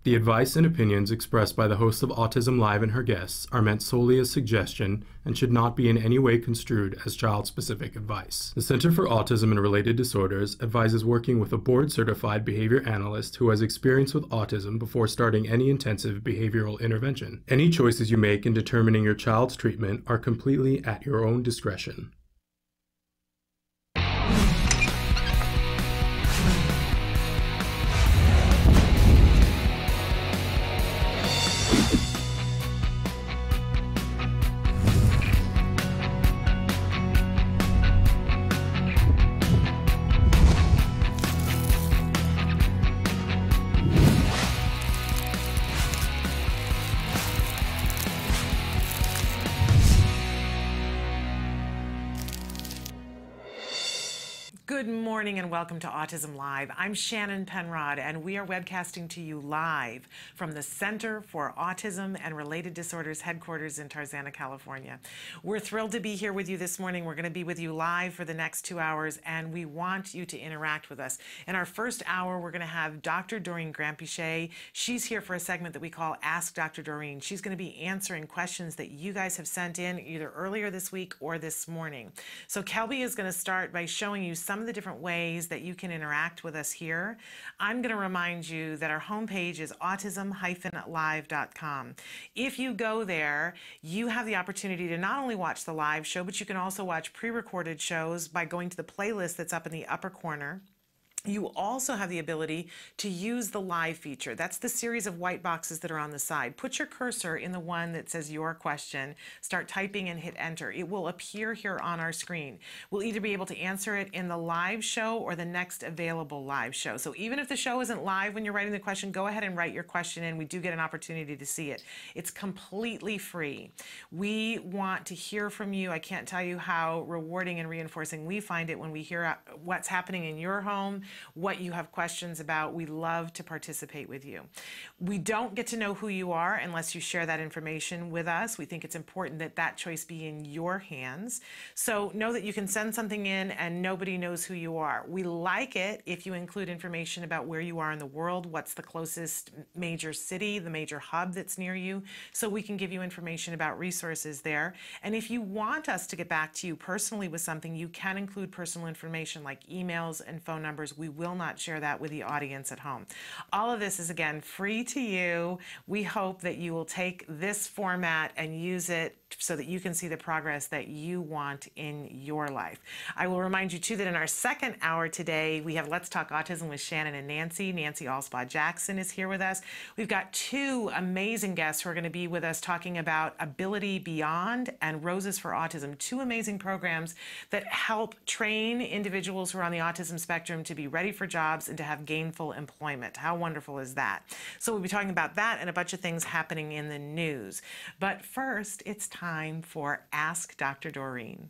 The advice and opinions expressed by the host of Autism Live and her guests are meant solely as suggestion and should not be in any way construed as child-specific advice. The Center for Autism and Related Disorders advises working with a board-certified behavior analyst who has experience with autism before starting any intensive behavioral intervention. Any choices you make in determining your child's treatment are completely at your own discretion. Good morning and welcome to Autism Live. I'm Shannon Penrod and we are webcasting to you live from the Center for Autism and Related Disorders headquarters in Tarzana, California. We're thrilled to be here with you this morning. We're going to be with you live for the next 2 hours and we want you to interact with us. In our first hour, we're going to have Dr. Doreen Granpeesheh. She's here for a segment that we call Ask Dr. Doreen. She's going to be answering questions that you guys have sent in either earlier this week or this morning. So Kelby is going to start by showing you some of the different ways that you can interact with us here. I'm going to remind you that our homepage is autism-live.com. If you go there, you have the opportunity to not only watch the live show, but you can also watch pre-recorded shows by going to the playlist that's up in the upper corner. You also have the ability to use the live feature. That's the series of white boxes that are on the side. Put your cursor in the one that says your question, start typing and hit enter. It will appear here on our screen. We'll either be able to answer it in the live show or the next available live show. So even if the show isn't live when you're writing the question, go ahead and write your question in. We do get an opportunity to see it. It's completely free. We want to hear from you. I can't tell you how rewarding and reinforcing we find it when we hear what's happening in your home, what you have questions about. We love to participate with you. We don't get to know who you are unless you share that information with us. We think it's important that that choice be in your hands. So know that you can send something in and nobody knows who you are. We like it if you include information about where you are in the world, what's the closest major city, the major hub that's near you, so we can give you information about resources there. And if you want us to get back to you personally with something, you can include personal information like emails and phone numbers. We will not share that with the audience at home. All of this is, again, free to you. We hope that you will take this format and use it so that you can see the progress that you want in your life. I will remind you, too, that in our second hour today, we have Let's Talk Autism with Shannon and Nancy. Nancy Alspaugh-Jackson is here with us. We've got two amazing guests who are going to be with us talking about Ability Beyond and Roses for Autism, two amazing programs that help train individuals who are on the autism spectrum to be ready for jobs and to have gainful employment. How wonderful is that? So we'll be talking about that and a bunch of things happening in the news. But first, it's time for Ask Dr. Doreen.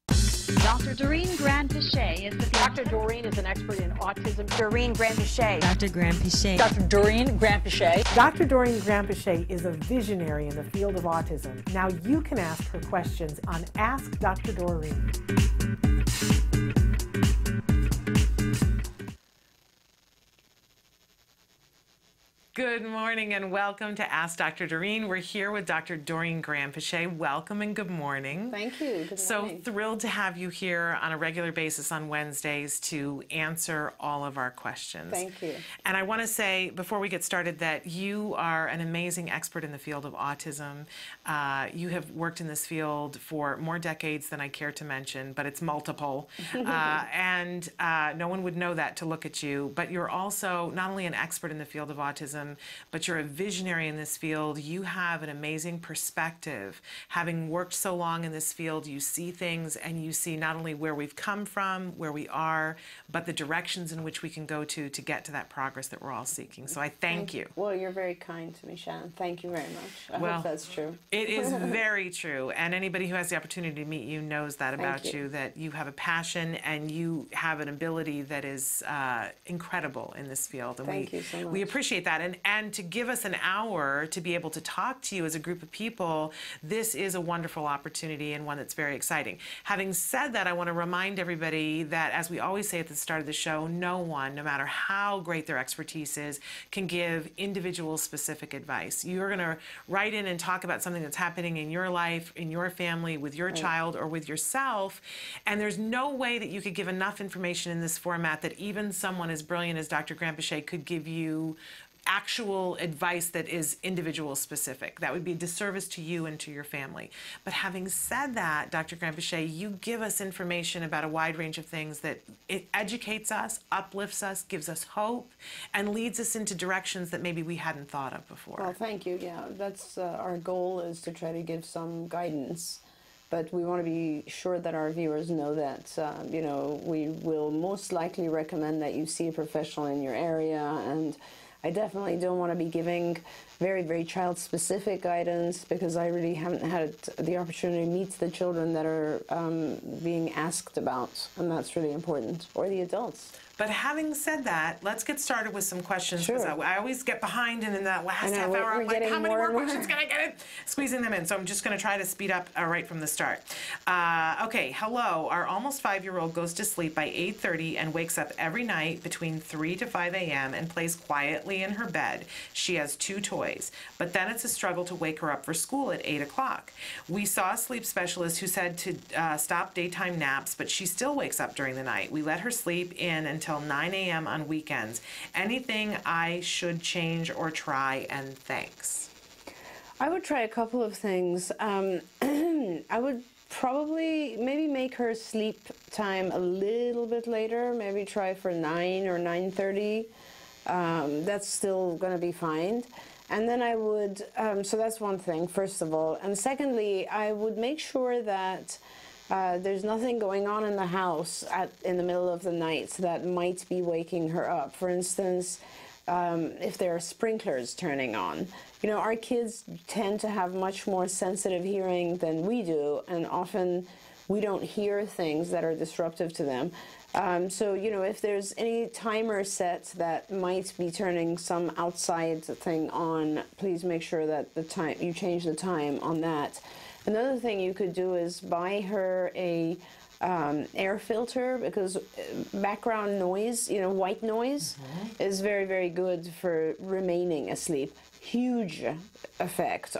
Dr. Doreen Granpeesheh is the Dr. Doreen is an expert in autism. Doreen Granpeesheh. Dr. Granpeesheh. Dr. Doreen Granpeesheh. Dr. Doreen Granpeesheh is a visionary in the field of autism. Now you can ask her questions on Ask Dr. Doreen. Good morning and welcome to Ask Dr. Doreen. We're here with Dr. Doreen Granpeesheh. Welcome and good morning. Thank you. Good morning. So thrilled to have you here on a regular basis on Wednesdays to answer all of our questions. Thank you. And I want to say before we get started that you are an amazing expert in the field of autism. You have worked in this field for more decades than I care to mention, but it's multiple. And no one would know that to look at you. But you're also not only an expert in the field of autism, but you're a visionary in this field. You have an amazing perspective. Having worked so long in this field, you see things and you see not only where we've come from, where we are, but the directions in which we can go to get to that progress that we're all seeking. So I thank you. Well, you're very kind to me, Shannon. Thank you very much. I hope that's true. It is very true. And anybody who has the opportunity to meet you knows that about you, that you have a passion and you have an ability that is incredible in this field. And Thank you so much. We appreciate that. and to give us an hour to be able to talk to you as a group of people, this is a wonderful opportunity and one that's very exciting. Having said that, I want to remind everybody that, as we always say at the start of the show, no one, no matter how great their expertise is, can give individual specific advice. You're going to write in and talk about something that's happening in your life, in your family, with your child, or with yourself, and there's no way that you could give enough information in this format that even someone as brilliant as Dr. Grant-Pichet could give you actual advice that is individual specific. That would be a disservice to you and to your family. But having said that, Dr. Grant-Pichet, you give us information about a wide range of things that it educates us, uplifts us, gives us hope, and leads us into directions that maybe we hadn't thought of before. Well, thank you. Yeah, that's our goal, is to try to give some guidance. But we want to be sure that our viewers know that, you know, we will most likely recommend that you see a professional in your area, and I definitely don't want to be giving very, very child-specific guidance, because I really haven't had the opportunity to meet the children that are being asked about, and that's really important, or the adults. But having said that, let's get started with some questions. Sure. I always get behind, and in that last half hour, I'm like, how many more questions can I get in? Squeezing them in. So I'm just going to try to speed up right from the start. Okay, hello. Our almost 5-year-old goes to sleep by 8:30 and wakes up every night between 3 to 5 a.m. and plays quietly in her bed. She has 2 toys, but then it's a struggle to wake her up for school at 8 o'clock. We saw a sleep specialist who said to stop daytime naps, but she still wakes up during the night. We let her sleep in until 9 a.m. on weekends. Anything I should change or try? And thanks. I would try a couple of things. I would probably maybe make her sleep time a little bit later. Maybe try for 9 or 9:30. That's still going to be fine. And then I would, so that's one thing, first of all. And secondly, I would make sure that there's nothing going on in the house in the middle of the night that might be waking her up. For instance, if there are sprinklers turning on. You know, our kids tend to have much more sensitive hearing than we do, and often we don't hear things that are disruptive to them. So, you know, if there's any timer set that might be turning some outside thing on, please make sure that you change the time on that. Another thing you could do is buy her a air filter, because background noise, you know, white noise, is very, very good for remaining asleep. Huge effect.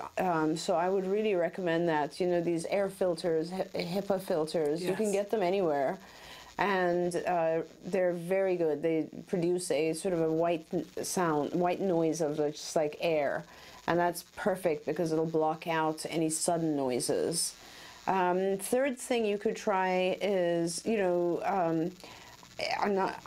So I would really recommend that. You know, these air filters, HEPA filters, you can get them anywhere. And they're very good. They produce a sort of a white noise of just like air. And that's perfect, because it'll block out any sudden noises. Third thing you could try is, you know,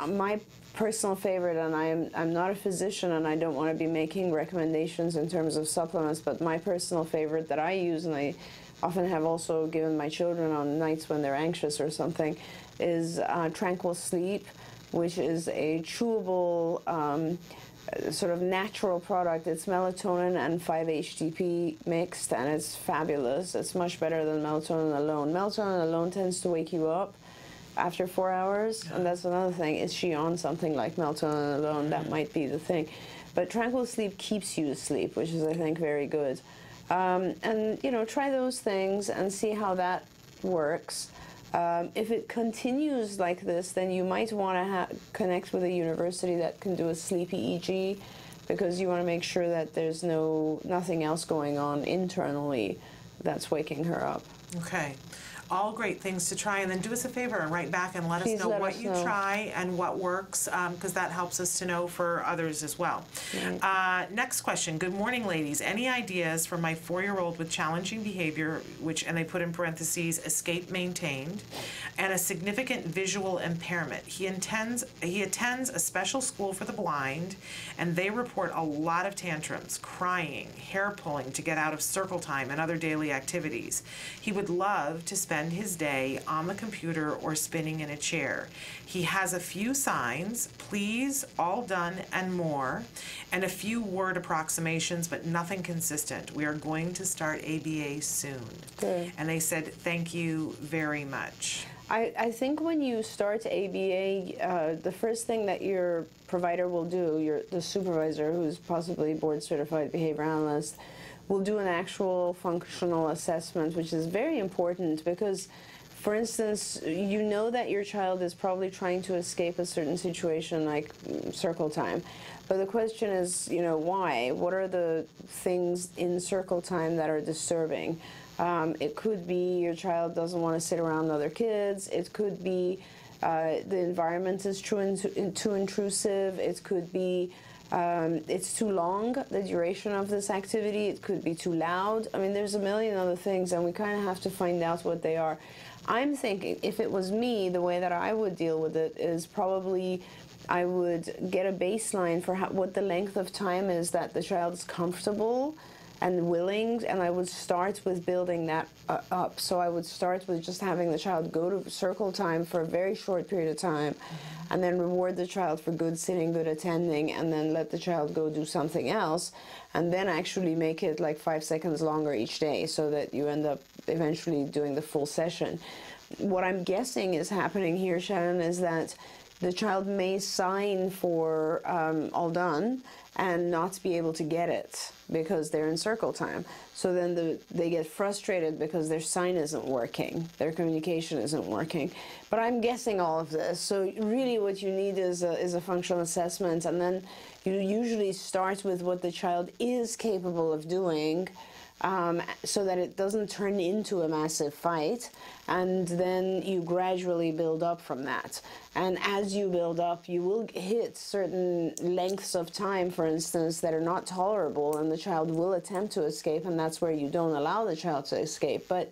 my personal favorite, and I'm not a physician and I don't want to be making recommendations in terms of supplements, but my personal favorite that I use, and I often have also given my children on nights when they're anxious or something, is Tranquil Sleep, which is a chewable sort of natural product. It's melatonin and 5-HTP mixed, and it's fabulous. It's much better than melatonin alone. Melatonin alone tends to wake you up after 4 hours, and that's another thing. Is she on something like melatonin alone? That might be the thing. But Tranquil Sleep keeps you asleep, which is, I think, very good. And, you know, try those things and see how that works. If it continues like this, then you might want to connect with a university that can do a sleep EEG, because you want to make sure that there's nothing else going on internally that's waking her up. Okay. All great things to try, and then do us a favor and write back and let us know what you try and what works, because that helps us to know for others as well. Right. Next question. Good morning, ladies. Any ideas for my 4-year-old with challenging behavior, and they put in parentheses, escape maintained, and a significant visual impairment? He attends a special school for the blind, and they report a lot of tantrums, crying, hair pulling to get out of circle time and other daily activities. He would love to spend his day on the computer or spinning in a chair. He has a few signs, please, all done, and more, and a few word approximations, but nothing consistent. We are going to start ABA soon. Good. And they said, thank you very much. I think when you start ABA, the first thing that your provider will do, the supervisor, who's possibly board certified behavior analyst, will do an actual functional assessment, which is very important because, for instance, you know that your child is probably trying to escape a certain situation like circle time. But the question is, why? What are the things in circle time that are disturbing? It could be your child doesn't want to sit around other kids. It could be the environment is too intrusive. It could be it's too long, the duration of this activity. It could be too loud. I mean, there's a million other things, and we kind of have to find out what they are. I'm thinking, if it was me, the way that I would deal with it is probably I would get a baseline for what the length of time is that the child is comfortable and willing, and I would start with building that up. So I would start with just having the child go to circle time for a very short period of time, and then reward the child for good sitting, good attending, and then let the child go do something else, and then actually make it like 5 seconds longer each day so that you end up eventually doing the full session. What I'm guessing is happening here, Shannon, is that the child may sign for all done and not be able to get it because they're in circle time. So then they get frustrated because their sign isn't working, their communication isn't working. But I'm guessing all of this. So really what you need is a functional assessment, and then you usually start with what the child is capable of doing, so that it doesn't turn into a massive fight, and then you gradually build up from that. And as you build up, you will hit certain lengths of time, for instance, that are not tolerable, and the child will attempt to escape, and that's where you don't allow the child to escape. But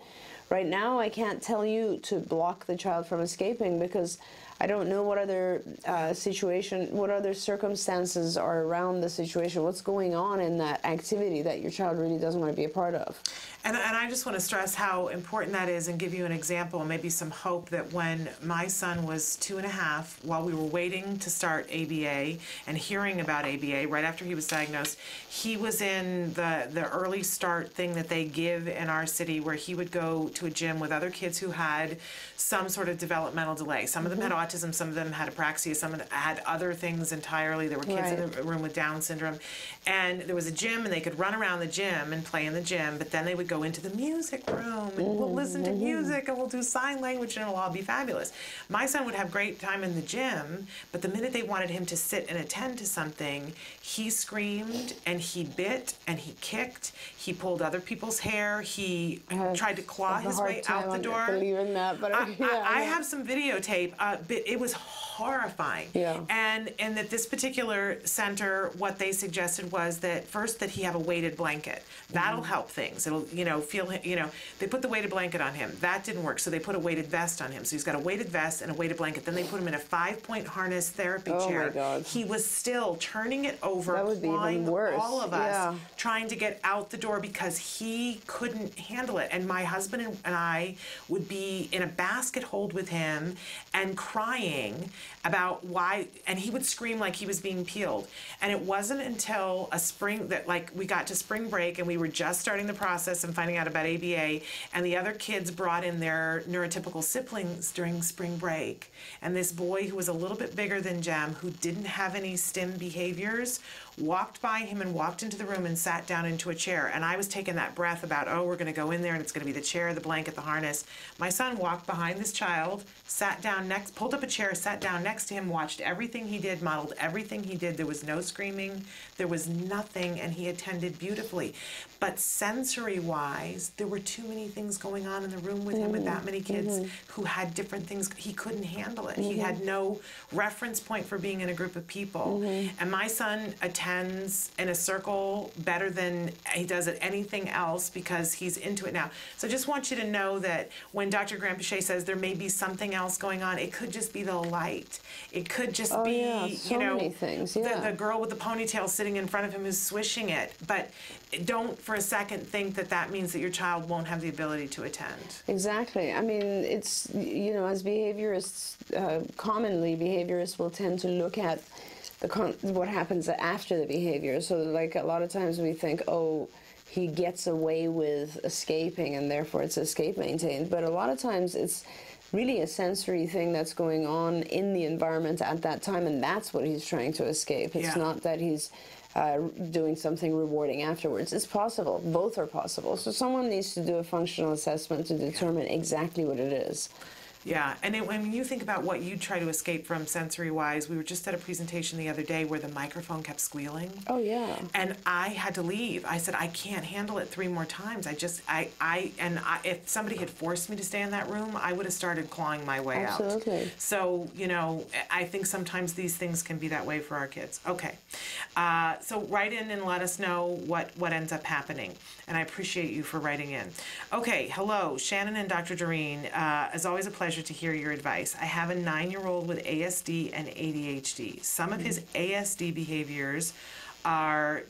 right now, I can't tell you to block the child from escaping because I don't know what other what other circumstances are around the situation, what's going on in that activity that your child really doesn't want to be a part of. And I just want to stress how important that is and give you an example, maybe some hope, that when my son was 2.5, while we were waiting to start ABA and hearing about ABA right after he was diagnosed, he was in the early start thing that they give in our city, where he would go to a gym with other kids who had some sort of developmental delay. Some of them had autism, some of them had apraxia, some of them had other things entirely. There were kids in the room with Down syndrome. And there was a gym, and they could run around the gym and play in the gym, but then they would go into the music room, and we'll listen to music, and we'll do sign language, and it'll all be fabulous. My son would have great time in the gym, but the minute they wanted him to sit and attend to something, he screamed, and he bit, and he kicked, he pulled other people's hair, he tried to claw his way out the door. Believing that, but I have some videotape, but it was horrifying. Yeah. And at this particular center, what they suggested was that first that he have a weighted blanket. That'll help things. It'll, feel, they put the weighted blanket on him. That didn't work, so they put a weighted vest on him. So he's got a weighted vest and a weighted blanket. Then they put him in a 5-point harness therapy chair. Oh my God. He was still turning it over, that would be clawing even worse. all of us, trying to get out the door because he couldn't handle it. And my husband and I would be in a basket hold with him and crying about why, and he would scream like he was being peeled. And it wasn't until a spring that, like, we got to spring break and we were just starting the process and finding out about ABA, and the other kids brought in their neurotypical siblings during spring break. And this boy who was a little bit bigger than Jem, who didn't have any STEM behaviors, walked by him and walked into the room and sat down into a chair. And I was taking that breath about, oh, we're going to go in there and it's going to be the chair, the blanket, the harness. My son walked behind this child, sat down next, pulled up a chair, sat down next to him, watched everything he did, modeled everything he did. There was no screaming, there was nothing, and he attended beautifully. But sensory-wise, there were too many things going on in the room with him, with that many kids who had different things. He couldn't handle it. He had no reference point for being in a group of people. And my son attends in a circle better than he does at anything else because he's into it now. So I just want you to know that when Dr. Grandpichet says there may be something else going on, it could just be the light. It could just be, so many things. the girl with the ponytail sitting in front of him who's swishing it. But don't for a second think that that means that your child won't have the ability to attend. Exactly. I mean, it's, as behaviorists, commonly behaviorists will tend to look at what happens after the behavior. So, like, a lot of times we think, oh, he gets away with escaping and therefore it's escape maintained. But a lot of times it's really a sensory thing that's going on in the environment at that time, and that's what he's trying to escape. It's not that he's doing something rewarding afterwards. It's possible. Both are possible. So someone needs to do a functional assessment to determine exactly what it is. Yeah, and when you think about what you try to escape from sensory-wise, we were just at a presentation the other day where the microphone kept squealing. Oh, yeah. And I had to leave. I said, I can't handle it 3 more times. If somebody had forced me to stay in that room, I would have started clawing my way out. Absolutely. So, I think sometimes these things can be that way for our kids. Okay. So write in and let us know what ends up happening. And I appreciate you for writing in. Okay, hello, Shannon and Dr. Doreen. As always, a pleasure to hear your advice. I have a 9-year-old with ASD and ADHD. Some of his ASD behaviors are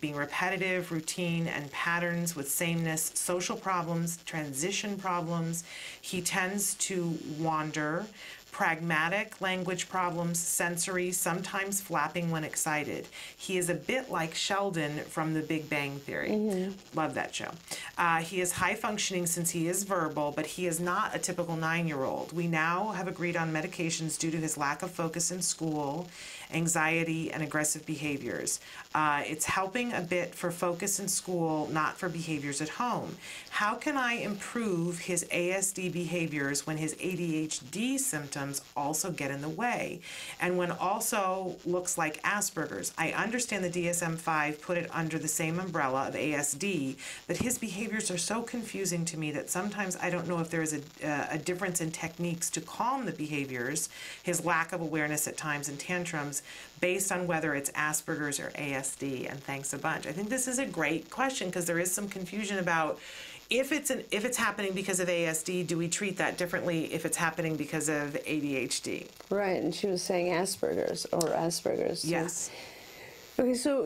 being repetitive, routine, and patterns with sameness, social problems, transition problems. He tends to wander, pragmatic language problems, sensory, sometimes flapping when excited. He is a bit like Sheldon from The Big Bang Theory. Love that show. He is high functioning since he is verbal, but he is not a typical 9-year-old. We now have agreed on medications due to his lack of focus in school, anxiety, and aggressive behaviors. It's helping a bit for focus in school, not for behaviors at home. How can I improve his ASD behaviors when his ADHD symptoms also get in the way, and when also looks like Asperger's? I understand the DSM-5 put it under the same umbrella of ASD, but his behaviors are so confusing to me that sometimes I don't know if there is a difference in techniques to calm the behaviors, his lack of awareness at times and tantrums, based on whether it's Asperger's or ASD, and thanks a bunch. I think this is a great question because there is some confusion about if it's happening because of ASD, do we treat that differently if it's happening because of ADHD? Right, and she was saying Asperger's or Asperger's. Yes. Okay, so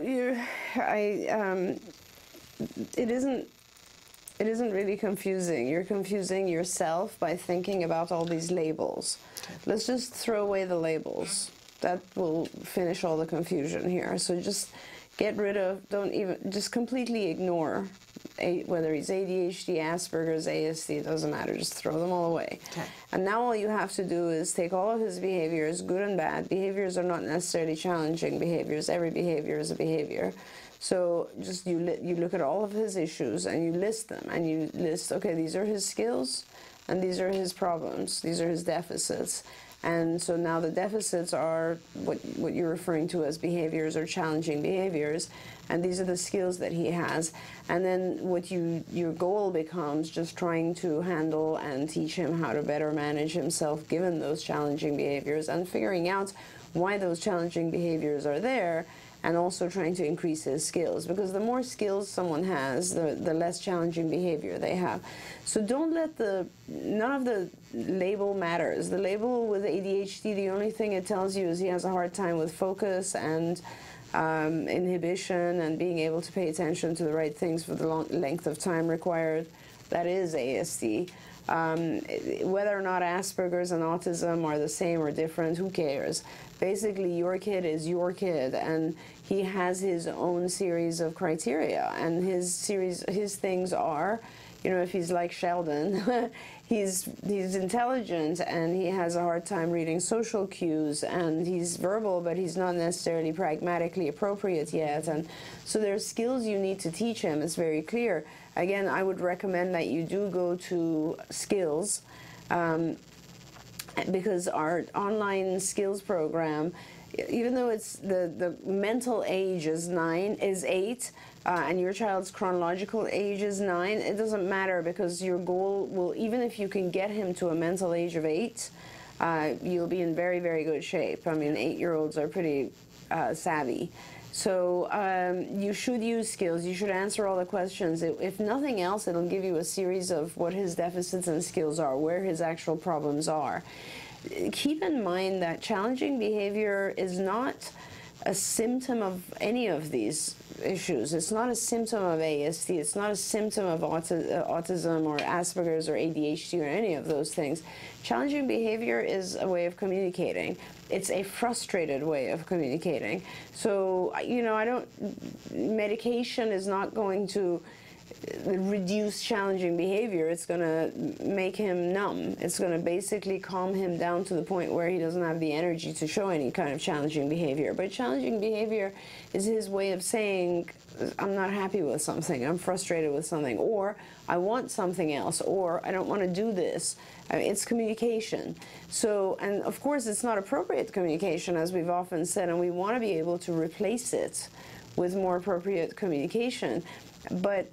it isn't really confusing. You're confusing yourself by thinking about all these labels. Let's just throw away the labels. That will finish all the confusion here. So just get rid of, just completely ignore whether he's ADHD, Asperger's, ASD, it doesn't matter. Just throw them all away. Okay. And now all you have to do is take all of his behaviors, good and bad. Behaviors are not necessarily challenging behaviors. Every behavior is a behavior. So just you look at all of his issues and you list them. And you list, okay, these are his skills and these are his problems. These are his deficits. And so now the deficits are what you're referring to as behaviors or challenging behaviors, and these are the skills that he has. And then your goal becomes just trying to handle and teach him how to better manage himself given those challenging behaviors, and figuring out why those challenging behaviors are there, and also trying to increase his skills, because the more skills someone has, the less challenging behavior they have. So don't let none of the label matters. The label with ADHD, the only thing it tells you is he has a hard time with focus and inhibition and being able to pay attention to the right things for the length of time required. That is ASD. Whether or not Asperger's and autism are the same or different, who cares? Basically, your kid is your kid, and he has his own series of criteria, and his things are, if he's like Sheldon, he's intelligent and he has a hard time reading social cues, and he's verbal, but he's not necessarily pragmatically appropriate yet, and so there's skills you need to teach him. It's very clear. Again, I would recommend that you do go to skills, because our online skills program, even though it's the mental age is 8, and your child's chronological age is 9, it doesn't matter, because your goal will, even if you can get him to a mental age of 8, you'll be in very, very good shape. I mean, 8-year-olds are pretty savvy. So you should use skills. You should answer all the questions. If nothing else, it'll give you a series of what his deficits and skills are, where his actual problems are. Keep in mind that challenging behavior is not a symptom of any of these issues. It's not a symptom of ASD. It's not a symptom of autism or Asperger's or ADHD or any of those things. Challenging behavior is a way of communicating. It's a frustrated way of communicating. So, medication is not going to reduce challenging behavior. It's going to make him numb. It's going to basically calm him down to the point where he doesn't have the energy to show any kind of challenging behavior. But challenging behavior is his way of saying, I'm not happy with something, I'm frustrated with something, or I want something else, or I don't want to do this. I mean, it's communication. So, and of course it's not appropriate communication, as we've often said, and we want to be able to replace it with more appropriate communication. But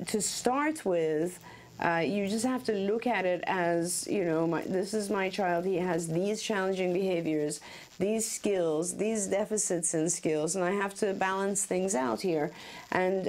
to start with, you just have to look at it as, you know, this is my child, he has these challenging behaviors, these skills, these deficits in skills, and I have to balance things out here. And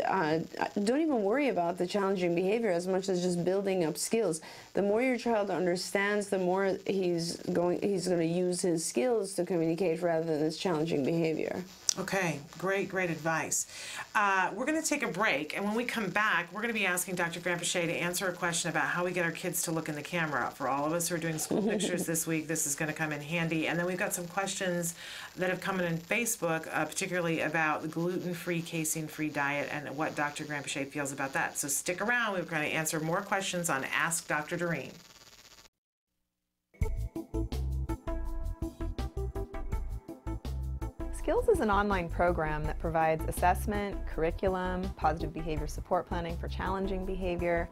don't even worry about the challenging behavior as much as just building up skills. The more your child understands, the more he's going to use his skills to communicate rather than his challenging behavior. Okay, great advice. We're going to take a break, and when we come back, we're going to be asking Dr. Grandpichet to answer a question about how we get our kids to look in the camera. For all of us who are doing school pictures this week, this is going to come in handy. And then we've got some questions that have come in on Facebook, particularly about the gluten-free, casein-free diet and what Dr. Grandpichet feels about that. So stick around. We're going to answer more questions on Ask Dr. Doreen. Skills is an online program that provides assessment, curriculum, positive behavior support planning for challenging behavior,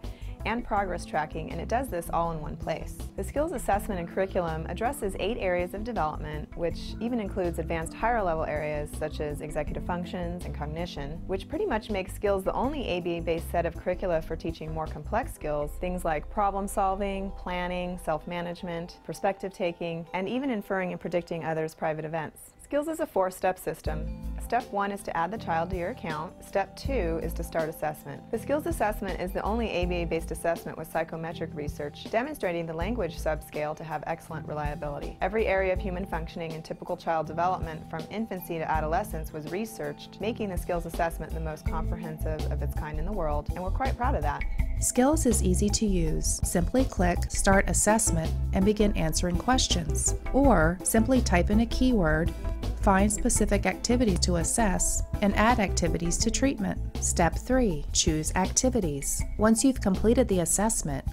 and progress tracking, and it does this all in one place. The skills assessment and curriculum addresses 8 areas of development, which even includes advanced higher level areas such as executive functions and cognition, which pretty much makes skills the only ABA-based set of curricula for teaching more complex skills, things like problem solving, planning, self-management, perspective taking, and even inferring and predicting others' private events. Skills is a 4-step system. Step 1 is to add the child to your account. Step 2 is to start assessment. The skills assessment is the only ABA-based assessment with psychometric research demonstrating the language subscale to have excellent reliability. Every area of human functioning and typical child development from infancy to adolescence was researched, making the skills assessment the most comprehensive of its kind in the world, and we're quite proud of that. Skills is easy to use. Simply click Start Assessment and begin answering questions. Or simply type in a keyword, find specific activities to assess, and add activities to treatment. Step 3. Choose activities. Once you've completed the assessment,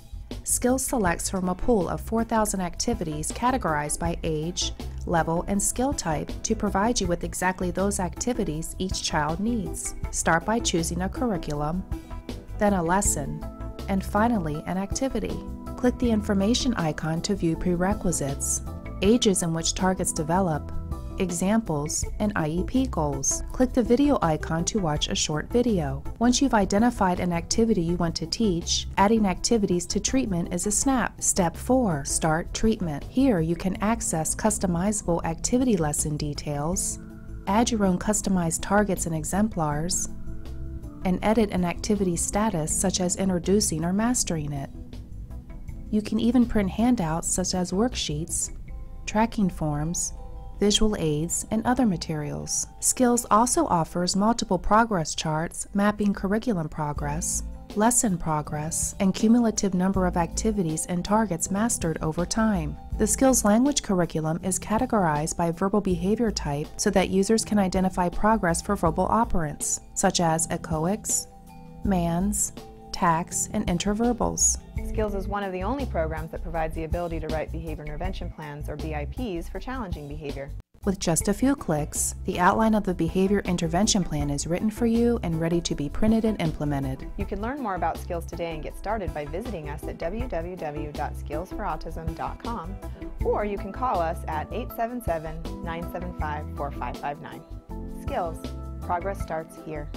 Skills selects from a pool of 4,000 activities categorized by age, level, and skill type to provide you with exactly those activities each child needs. Start by choosing a curriculum, then a lesson, and finally an activity. Click the information icon to view prerequisites, ages in which targets develop, examples, and IEP goals. Click the video icon to watch a short video. Once you've identified an activity you want to teach, adding activities to treatment is a snap. Step 4. Start treatment. Here you can access customizable activity lesson details, add your own customized targets and exemplars, and edit an activity status such as introducing or mastering it. You can even print handouts such as worksheets, tracking forms, visual aids, and other materials. Skills also offers multiple progress charts mapping curriculum progress, lesson progress, and cumulative number of activities and targets mastered over time. The Skills language curriculum is categorized by verbal behavior type so that users can identify progress for verbal operants, such as echoics, mans, tacs, and interverbals. Skills is one of the only programs that provides the ability to write behavior intervention plans, or BIPs, for challenging behavior. With just a few clicks, the outline of the behavior intervention plan is written for you and ready to be printed and implemented. You can learn more about Skills today and get started by visiting us at www.skillsforautism.com, or you can call us at 877-975-4559. Skills. Progress starts here.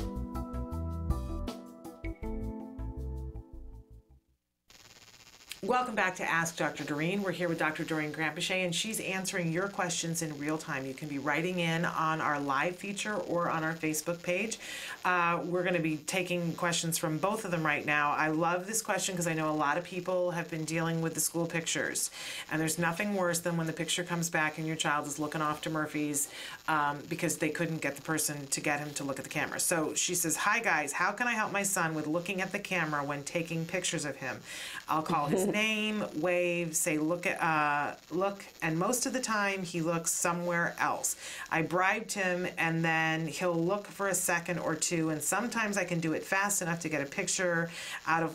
Welcome back to Ask Dr. Doreen. We're here with Dr. Doreen Grandpichet, and she's answering your questions in real time. You can be writing in on our live feature or on our Facebook page. We're going to be taking questions from both of them right now. I love this question because I know a lot of people have been dealing with the school pictures, and there's nothing worse than when the picture comes back and your child is looking off to Murphy's because they couldn't get the person to get him to look at the camera. So she says, "Hi guys, how can I help my son with looking at the camera when taking pictures of him? I'll call his name name, wave, say look, and most of the time he looks somewhere else. I bribed him, and then he'll look for a second or two, and sometimes I can do it fast enough to get a picture out of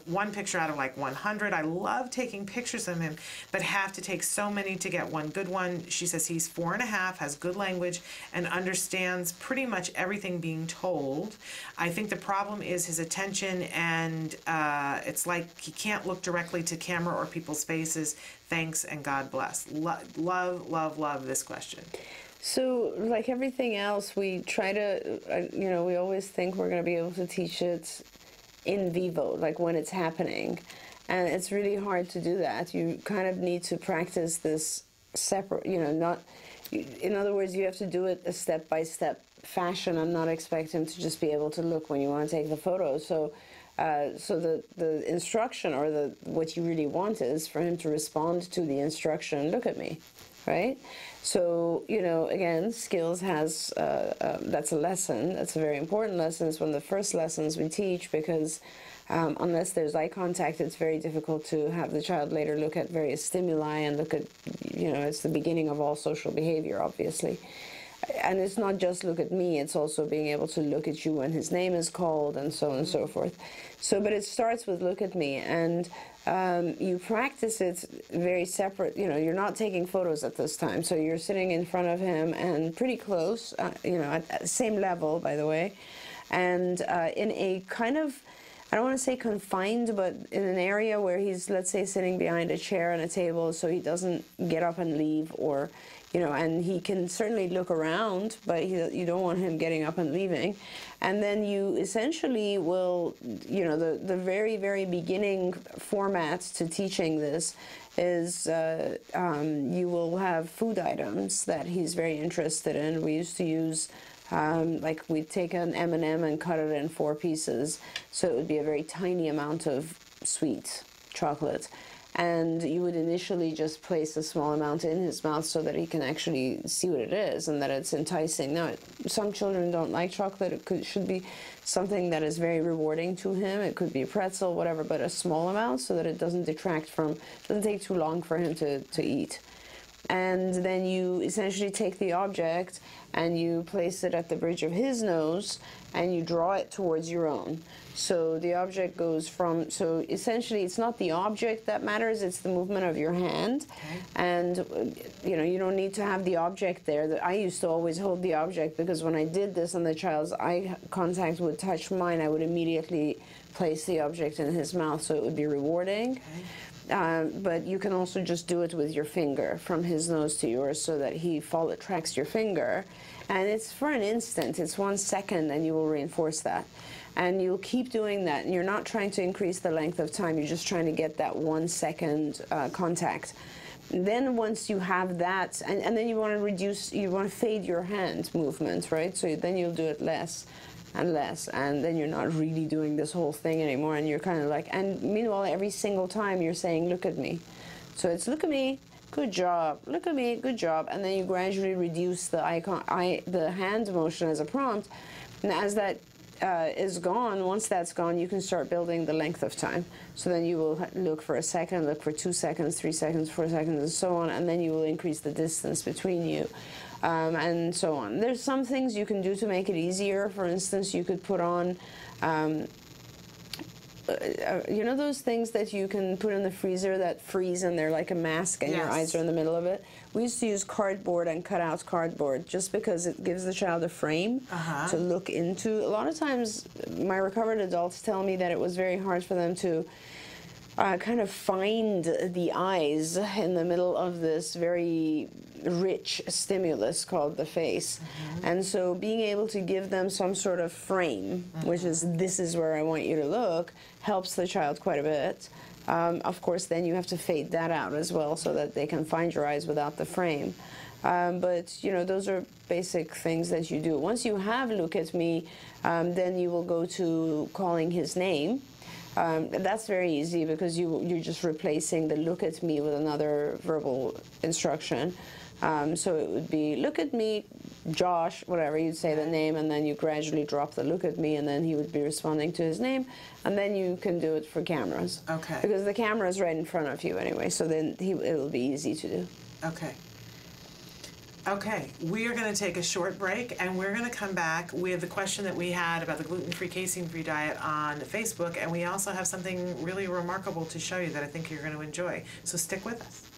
like 100. I love taking pictures of him, but have to take so many to get one good one. She says he's 4.5, has good language, and understands pretty much everything being told. I think the problem is his attention, and it's like he can't look directly to camera or people's faces. Thanks and God bless. Love this question. So, like everything else, we try to, we always think we're going to be able to teach it in vivo, like when it's happening. And it's really hard to do that. You kind of need to practice this separate, in other words, you have to do it a step-by-step fashion and not expect him to just be able to look when you want to take the photo. So the instruction, or what you really want, is for him to respond to the instruction, look at me, right? So, again, skills has, that's a lesson. That's a very important lesson. It's one of the first lessons we teach, because unless there's eye contact, it's very difficult to have the child later look at various stimuli and look at, it's the beginning of all social behavior, obviously. And it's not just look at me, it's also being able to look at you when his name is called, and so on and so forth. So, but it starts with look at me, and you practice it very separate. You're not taking photos at this time, so you're sitting in front of him and pretty close, at the same level, by the way, and in a kind of, I don't want to say confined, but in an area where he's, let's say, sitting behind a chair and a table, so he doesn't get up and leave, or and he can certainly look around, but you don't want him getting up and leaving. And then you essentially will, the very, very beginning format to teaching this is you will have food items that he's very interested in. We used to use, like we'd take an M&M and cut it in 4 pieces, so it would be a very tiny amount of sweet chocolate. And you would initially just place a small amount in his mouth so that he can actually see what it is and that it's enticing. Now, some children don't like chocolate. It should be something that is very rewarding to him. It could be a pretzel, whatever, but a small amount so that it doesn't detract from, doesn't take too long for him to eat. And then you essentially take the object and you place it at the bridge of his nose and you draw it towards your own. So the object goes from, so essentially it's not the object that matters, it's the movement of your hand. Okay. And you don't need to have the object there. I used to always hold the object, because when I did this and the child's eye contact would touch mine, I would immediately place the object in his mouth, so it would be rewarding. Okay. But you can also just do it with your finger from his nose to yours, so that he tracks your finger. And it's for an instant, it's 1 second, and you will reinforce that. And you'll keep doing that, and you're not trying to increase the length of time, you're just trying to get that 1 second contact. And then once you have that, and then you want to reduce, you want to fade your hand movement, right? So then you'll do it less and less, and then you're not really doing this whole thing anymore, and you're kind of like, and meanwhile every single time you're saying, look at me. So it's look at me, good job, look at me, good job, and then you gradually reduce the the hand motion as a prompt, and as that is gone, once that's gone, you can start building the length of time. So then you will look for a second, look for 2 seconds, 3 seconds, 4 seconds, and so on, and then you will increase the distance between you, and so on. There's some things you can do to make it easier. For instance, you could put on those things that you can put in the freezer that freeze and they're like a mask and yes. Your eyes are in the middle of it. We used to use cardboard and cut out cardboard just because it gives the child a frame to look into. A lot of times my recovered adults tell me that it was very hard for them to kind of find the eyes in the middle of this very rich stimulus called the face. And so being able to give them some sort of frame, which is this is where I want you to look, helps the child quite a bit. Of course, then you have to fade that out as well so that they can find your eyes without the frame. But, those are basic things that you do. Once you have look at me, then you will go to calling his name. That's very easy because you're just replacing the look at me with another verbal instruction. So it would be look at me, Josh, whatever, you'd say the name, and then you gradually drop the look at me, and then he would be responding to his name, and then you can do it for cameras. Okay. Because the camera is right in front of you anyway, so then it'll be easy to do. Okay. Okay, we are going to take a short break, and we're going to come back with the question that we had about the gluten-free, casein-free diet on Facebook, and we also have something really remarkable to show you that I think you're going to enjoy. So stick with us.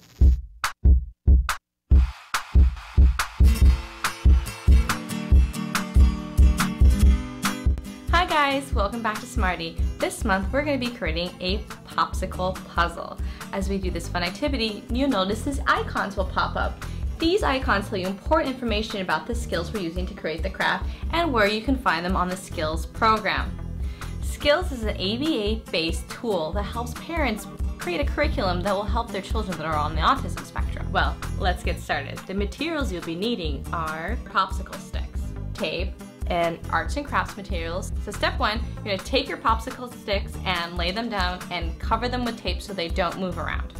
Hi guys, welcome back to Smarty. This month we're going to be creating a popsicle puzzle. As we do this fun activity, you'll notice these icons will pop up. These icons tell you important information about the skills we're using to create the craft and where you can find them on the Skills program. Skills is an ABA-based tool that helps parents create a curriculum that will help their children that are on the autism spectrum. Well, let's get started. The materials you'll be needing are popsicle sticks, tape, and arts and crafts materials. So step one, you're going to take your popsicle sticks and lay them down and cover them with tape so they don't move around.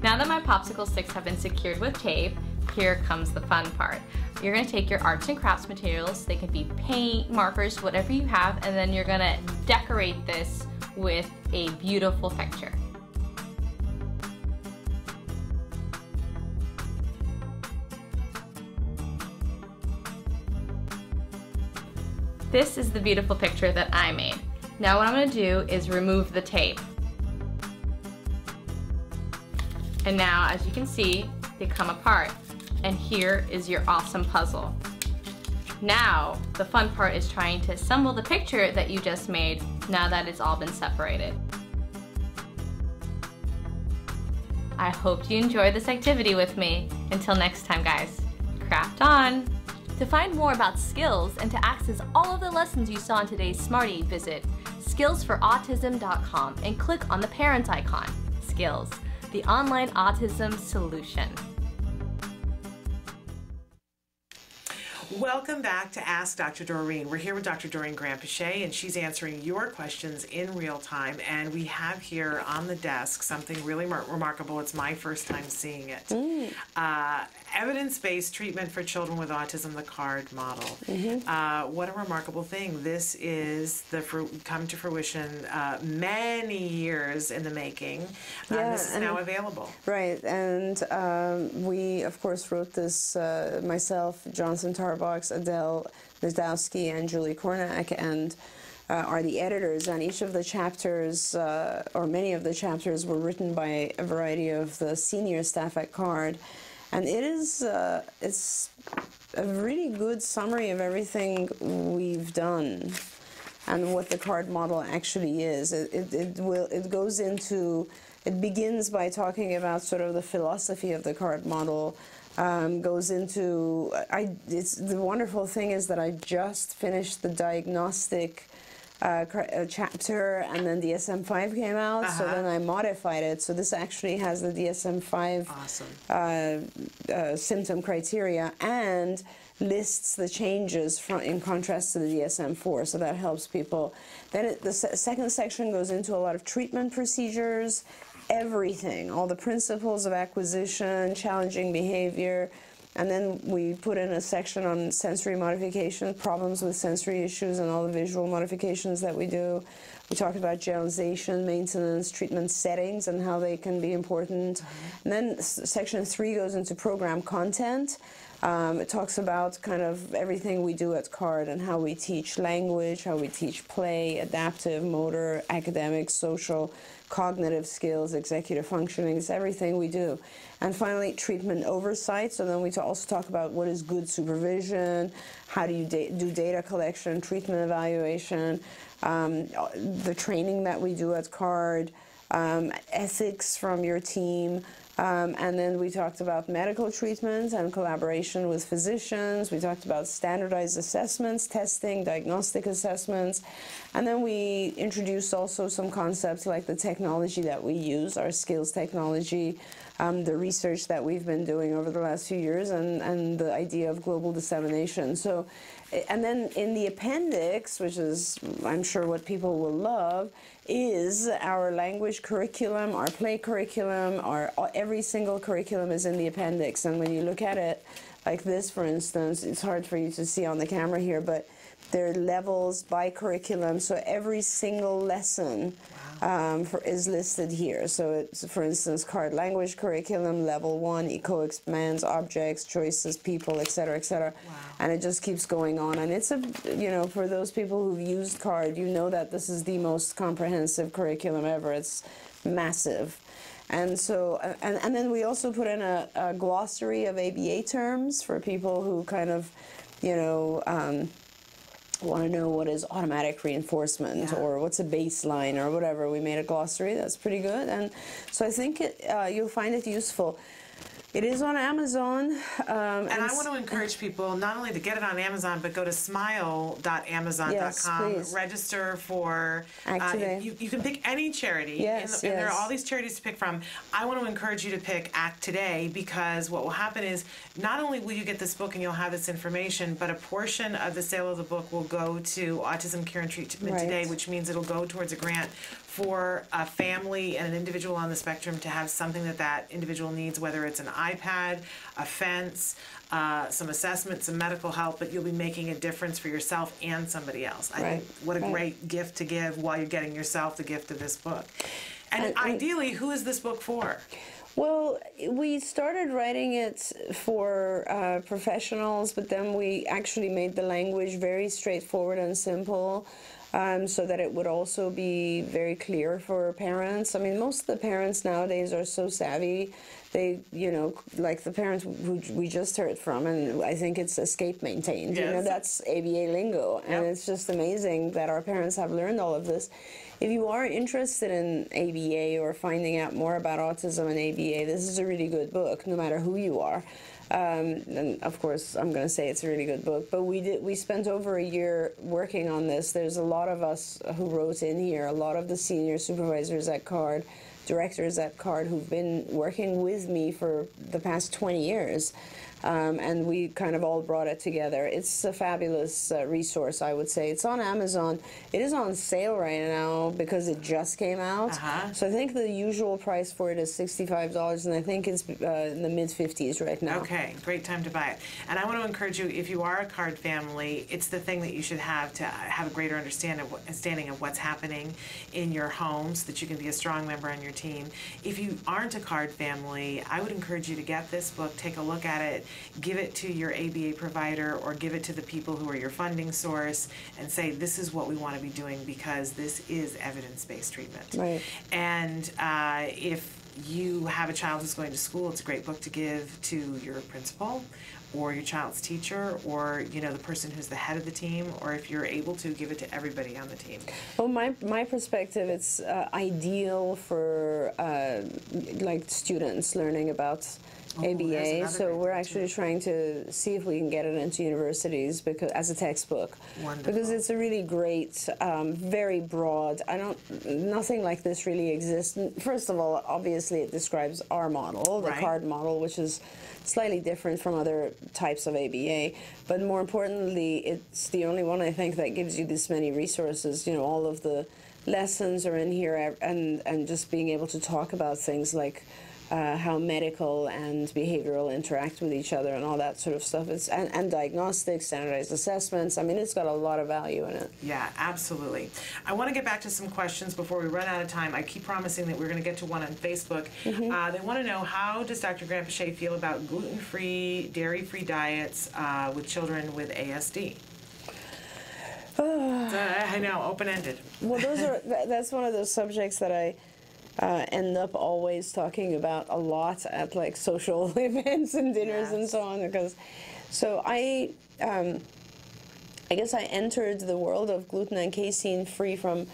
Now that my popsicle sticks have been secured with tape, here comes the fun part. You're going to take your arts and crafts materials, they can be paint, markers, whatever you have, and then you're going to decorate this with a beautiful picture. This is the beautiful picture that I made. Now what I'm going to do is remove the tape. And now, as you can see, they come apart. And here is your awesome puzzle. Now, the fun part is trying to assemble the picture that you just made now that it's all been separated. I hope you enjoyed this activity with me. Until next time, guys, craft on! To find more about Skills and to access all of the lessons you saw in today's Smarty, visit skillsforautism.com and click on the parent icon. Skills, the online autism solution. Welcome back to Ask Dr. Doreen. We're here with Dr. Doreen Grant-Pichet, and she's answering your questions in real time. And we have here on the desk something really remarkable. It's my first time seeing it. Evidence-based treatment for children with autism, the CARD model. What a remarkable thing. This is come to fruition many years in the making. This is now available. Right, and we, of course, wrote this, myself, Johnson Tarbox, Adele Nizowski, and Julie Kornak, and are the editors, and each of the chapters, or many of the chapters, were written by a variety of the senior staff at CARD. And it is, it's a really good summary of everything we've done and what the CARD model actually is. It goes into, it begins by talking about sort of the philosophy of the CARD model, goes into, the wonderful thing is that I just finished the diagnostic chapter, and then DSM-5 came out, so then I modified it. So this actually has the DSM-5 symptom criteria and lists the changes in contrast to the DSM-4, so that helps people. Then the second section goes into a lot of treatment procedures, everything, all the principles of acquisition, challenging behavior. And then we put in a section on sensory modification, problems with sensory issues, and all the visual modifications that we do. We talked about generalization, maintenance, treatment settings, and how they can be important. And then section 3 goes into program content. It talks about kind of everything we do at CARD and how we teach language, how we teach play, adaptive, motor, academic, social, cognitive skills, executive functioning. It's everything we do. And finally, treatment oversight. So then we also talk about what is good supervision, how do you do data collection, treatment evaluation, the training that we do at CARD, ethics from your team. And then we talked about medical treatment and collaboration with physicians. We talked about standardized assessments, testing, diagnostic assessments. And then we introduced also some concepts like the technology that we use, our skills technology, the research that we've been doing over the last few years, and the idea of global dissemination. So, and then in the appendix, which is, I'm sure, what people will love, is our language curriculum, our play curriculum, every single curriculum is in the appendix. And when you look at it, like this, for instance, it's hard for you to see on the camera here, but there are levels by curriculum, so every single lesson is listed here. So it's, for instance, card language curriculum, level 1, eco commands, objects, choices, people, etc., etc. Wow. And it just keeps going on. And it's for those people who've used card, you know that this is the most comprehensive curriculum ever. It's massive. And so, and then we also put in a glossary of ABA terms for people who kind of, want to know what is automatic reinforcement or what's a baseline or whatever. We made a glossary that's pretty good, and so I think you'll find it useful. It is on Amazon. And I want to encourage people not only to get it on Amazon, but go to smile.amazon.com, yes, register for, you can pick any charity, and there are all these charities to pick from. I want to encourage you to pick Act Today, because what will happen is not only will you get this book and you'll have this information, but a portion of the sale of the book will go to Autism Care and Treatment Today, which means it'll go towards a grant for a family and an individual on the spectrum to have something that individual needs, whether it's an iPad, a fence, some assessment, some medical help, but you'll be making a difference for yourself and somebody else. I think what a great gift to give while you're getting yourself the gift of this book. And ideally, who is this book for? Well, we started writing it for professionals, but then we actually made the language very straightforward and simple. So that it would also be very clear for parents. I mean, most of the parents nowadays are so savvy. They, like the parents who we just heard from, and I think it's escape maintained. Yes. That's ABA lingo, and it's just amazing that our parents have learned all of this. If you are interested in ABA or finding out more about autism and ABA, this is a really good book, no matter who you are. And of course, I'm going to say it's a really good book, but we spent over a year working on this. There's a lot of us who wrote in here, a lot of the senior supervisors at CARD, directors at CARD, who've been working with me for the past 20 years. And we kind of all brought it together. It's a fabulous resource, I would say. It's on Amazon. It is on sale right now because it just came out. So I think the usual price for it is $65, and I think it's in the mid-50s right now. Okay, great time to buy it. And I want to encourage you, if you are a CARD family, it's the thing that you should have to have a greater understanding of what's happening in your home so that you can be a strong member on your team. If you aren't a CARD family, I would encourage you to get this book, take a look at it, give it to your ABA provider or give it to the people who are your funding source and say, this is what we want to be doing because this is evidence-based treatment. Right. And if you have a child who's going to school, it's a great book to give to your principal or your child's teacher or the person who's the head of the team, or if you're able to, give it to everybody on the team. Well, my perspective, it's ideal for like students learning about ABA, so we're actually trying to see if we can get it into universities as a textbook. Wonderful. Because it's a really great, very broad. Nothing like this really exists. First of all, obviously it describes our model, the CARD model, which is slightly different from other types of ABA. But more importantly, it's the only one I think that gives you this many resources. All of the lessons are in here, and just being able to talk about things like how medical and behavioral interact with each other and all that sort of stuff. And diagnostics, standardized assessments. I mean, it's got a lot of value in it. Yeah, absolutely. I want to get back to some questions before we run out of time. I keep promising that we're going to get to one on Facebook. They want to know, how does Dr. Grant-Pichet feel about gluten-free, dairy-free diets with children with ASD? I know, open-ended. Well, that's one of those subjects that I end up always talking about a lot at like social events and dinners and so on, because I guess I entered the world of gluten and casein free from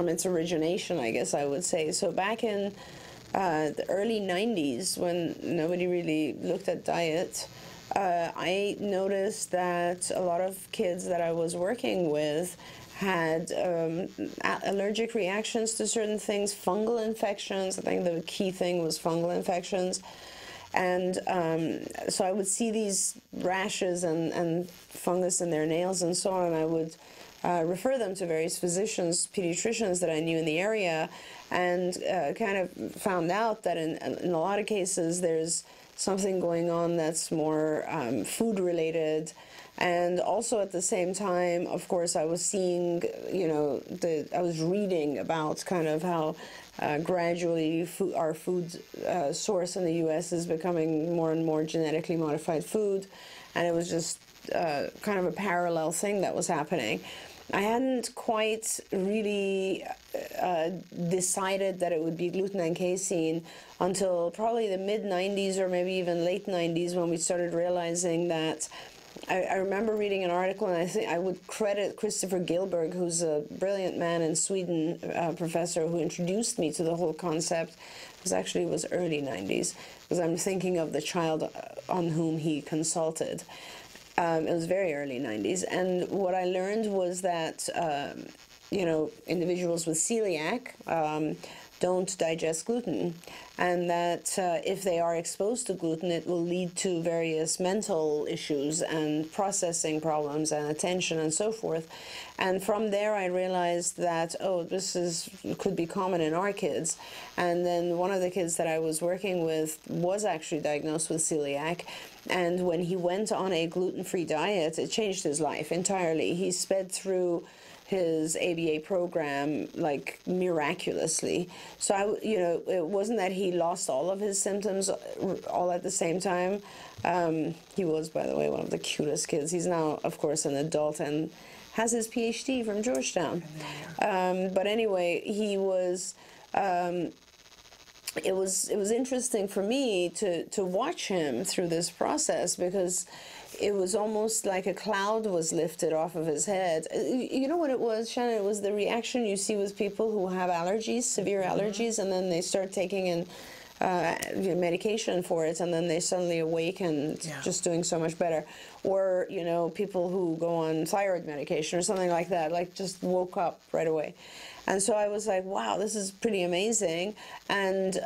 its origination, I guess I would say. So back in the early 90s, when nobody really looked at diet, I noticed that a lot of kids that I was working with had allergic reactions to certain things, fungal infections. I think the key thing was fungal infections. And so I would see these rashes and fungus in their nails and so on, and I would refer them to various physicians, pediatricians that I knew in the area, and kind of found out that in a lot of cases there's something going on that's more food-related. And also at the same time, of course, I was seeing, I was reading about kind of how gradually our food source in the U.S. is becoming more and more genetically modified food. And it was just kind of a parallel thing that was happening. I hadn't quite really decided that it would be gluten and casein until probably the mid-90s or maybe even late 90s, when we started realizing that I remember reading an article, and I think I would credit Christopher Gilberg, who's a brilliant man in Sweden, professor who introduced me to the whole concept. It was early 90s, because I'm thinking of the child on whom he consulted. It was very early 90s, and what I learned was that, individuals with celiac don't digest gluten, and that if they are exposed to gluten, it will lead to various mental issues and processing problems and attention and so forth. And from there I realized that, this could be common in our kids. And then one of the kids that I was working with was actually diagnosed with celiac, and when he went on a gluten-free diet, it changed his life entirely. He sped through his ABA program like miraculously. So it wasn't that he lost all of his symptoms all at the same time. He was, by the way, one of the cutest kids. He's now, of course, an adult and has his PhD from Georgetown. But anyway, he was. It was interesting for me to watch him through this process, because it was almost like a cloud was lifted off of his head. You know what it was, Shannon? It was the reaction you see with people who have allergies, severe allergies, and then they start taking in medication for it, and then they suddenly awake and just doing so much better. Or, people who go on thyroid medication or something like that, like just woke up right away. And so I was like, wow, this is pretty amazing. And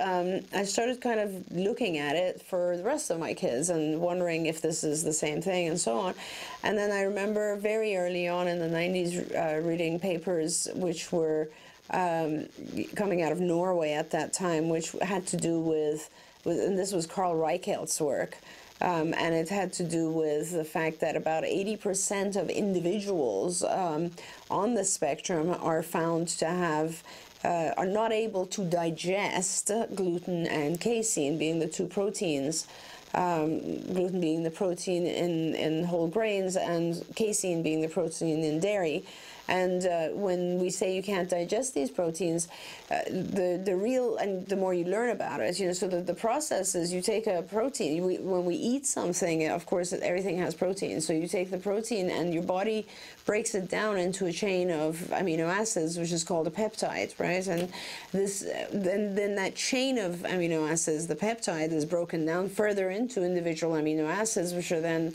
I started kind of looking at it for the rest of my kids and wondering if this is the same thing and so on. And then I remember very early on in the 90s reading papers which were coming out of Norway at that time, which had to do with and this was Carl Reichelt's work. And it had to do with the fact that about 80% of individuals on the spectrum are found to have, are not able to digest gluten and casein, being the two proteins. Gluten being the protein in whole grains, and casein being the protein in dairy. And when we say you can't digest these proteins, the real, and the more you learn about it, so the process is you take a protein. When we eat something, of course, everything has protein. So you take the protein and your body breaks it down into a chain of amino acids, which is called a peptide, right? And this, then that chain of amino acids, the peptide, is broken down further into individual amino acids, which are then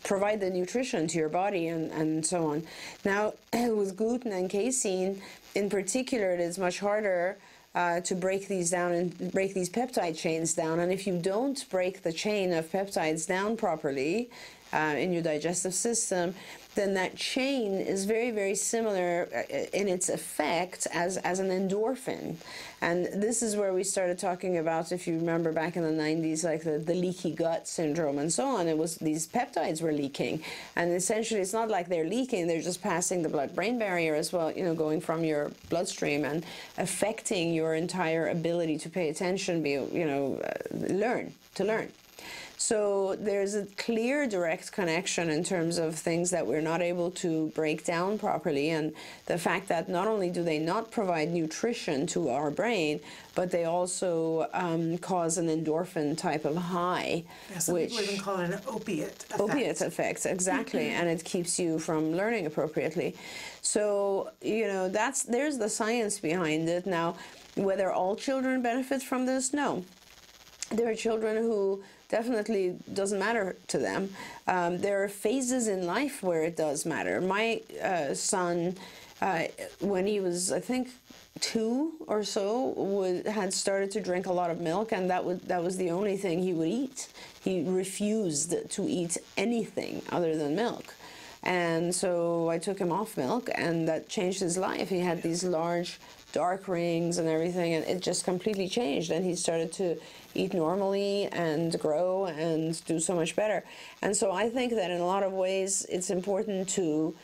provide the nutrition to your body and so on. Now, with gluten and casein in particular, it is much harder to break these down and break these peptide chains down. And if you don't break the chain of peptides down properly in your digestive system, then that chain is very, very similar in its effect as an endorphin. And this is where we started talking about, if you remember back in the 90s, like the leaky gut syndrome and so on. It was these peptides were leaking. And essentially, it's not like they're leaking, they're just passing the blood-brain barrier as well, going from your bloodstream and affecting your entire ability to pay attention, learn. So there's a clear direct connection in terms of things that we're not able to break down properly, and the fact that not only do they not provide nutrition to our brain, but they also cause an endorphin type of high. Yeah, some people even call it an opiate effect. Opiate effect, exactly, and it keeps you from learning appropriately. So, there's the science behind it. Now, whether all children benefit from this, no. There are children who definitely doesn't matter to them. There are phases in life where it does matter. My son when he was, I think, 2 or so, had started to drink a lot of milk, and that was the only thing he would eat. He refused to eat anything other than milk. And so I took him off milk, and that changed his life. He had these large dark rings and everything, and it just completely changed. And he started to eat normally and grow and do so much better. And so I think that in a lot of ways it's important to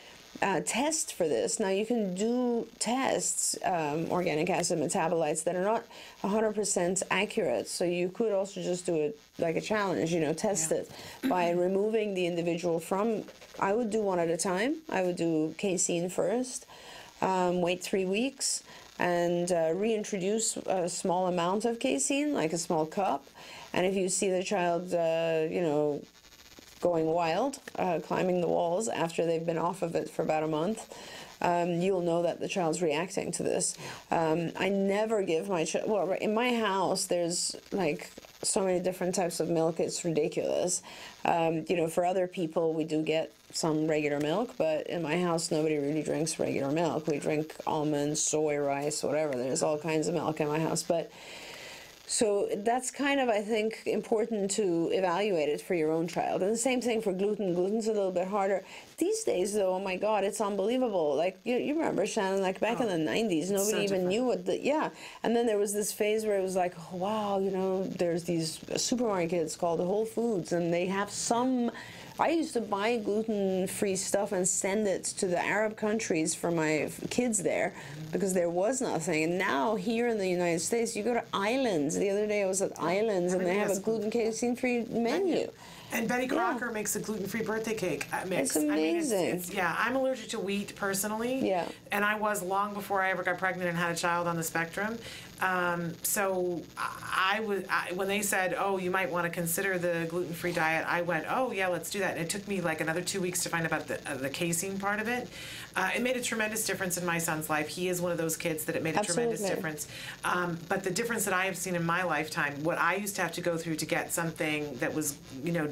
test for this. Now, you can do tests, organic acid metabolites, that are not 100% accurate. So you could also just do it like a challenge, test it by removing the individual from, I would do one at a time. I would do casein first, wait 3 weeks, and reintroduce a small amount of casein, like a small cup. And if you see the child, going wild, climbing the walls after they've been off of it for about a month, you'll know that the child's reacting to this. I never give my child, well, in my house, there's like so many different types of milk, it's ridiculous. For other people, we do get some regular milk, but in my house, nobody really drinks regular milk. We drink almonds, soy, rice, whatever. There's all kinds of milk in my house, but so that's kind of, I think, important to evaluate it for your own child. And the same thing for gluten. Gluten's a little bit harder. These days, though, oh my God, it's unbelievable. Like, you remember, Shannon, like back in the 90s, nobody even knew what and then there was this phase where it was like, oh, wow, there's these supermarkets called Whole Foods, and they have some. I used to buy gluten-free stuff and send it to the Arab countries for my kids there because there was nothing. And now here in the United States, you go to Islands. The other day I was at Islands, and they have a gluten casein-free menu. And Betty Crocker makes a gluten-free birthday cake mix. It's amazing. I'm allergic to wheat personally. Yeah. And I was long before I ever got pregnant and had a child on the spectrum. So when they said, oh, you might want to consider the gluten-free diet, I went, oh, yeah, let's do that. And it took me like another 2 weeks to find out about the casein part of it. It made a tremendous difference in my son's life. He is one of those kids that it made a tremendous difference. But the difference that I have seen in my lifetime, what I used to have to go through to get something that was,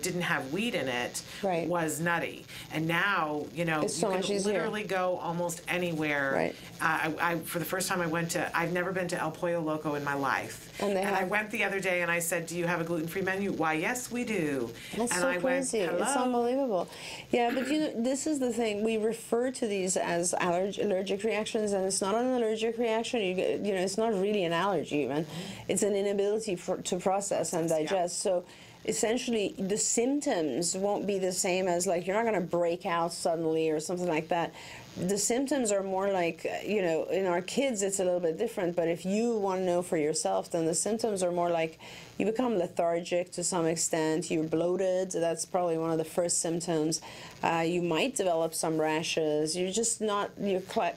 didn't have wheat in it was nutty. And now, you can literally go almost anywhere. I for the first time I've never been to El Pollo Loco in my life. And I went the other day and I said, do you have a gluten-free menu? Why, yes, we do. That's and so I crazy. Went, it's unbelievable. Yeah, but this is the thing. We refer to these as allergic reactions, and it's not an allergic reaction. It's not really an allergy even. It's an inability to process and digest. So essentially, the symptoms won't be the same as, like, you're not going to break out suddenly or something like that. The symptoms are more like, in our kids it's a little bit different, but if you want to know for yourself, then the symptoms are more like you become lethargic to some extent, you're bloated, that's probably one of the first symptoms. You might develop some rashes, you're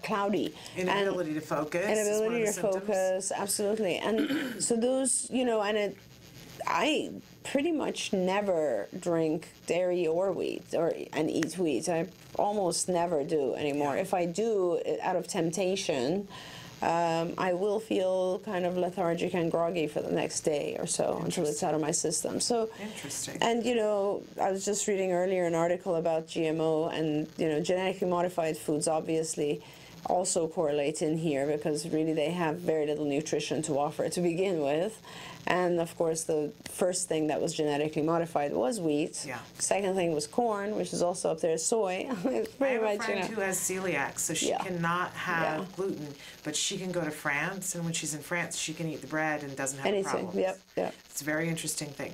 cloudy. Inability to focus. Inability to focus, absolutely. And so those, I pretty much never drink dairy or wheat and eat wheat. I almost never do anymore. If I do, out of temptation, I will feel kind of lethargic and groggy for the next day or so until it's out of my system. So interesting. And I was just reading earlier an article about GMO, and genetically modified foods obviously also correlate in here because really they have very little nutrition to offer to begin with. And of course, the first thing that was genetically modified was wheat. Yeah. Second thing was corn, which is also up there, soy. It's pretty I have a friend who has celiac, so she cannot have gluten, but she can go to France, and when she's in France, she can eat the bread and doesn't have problems. Yep. It's a very interesting thing.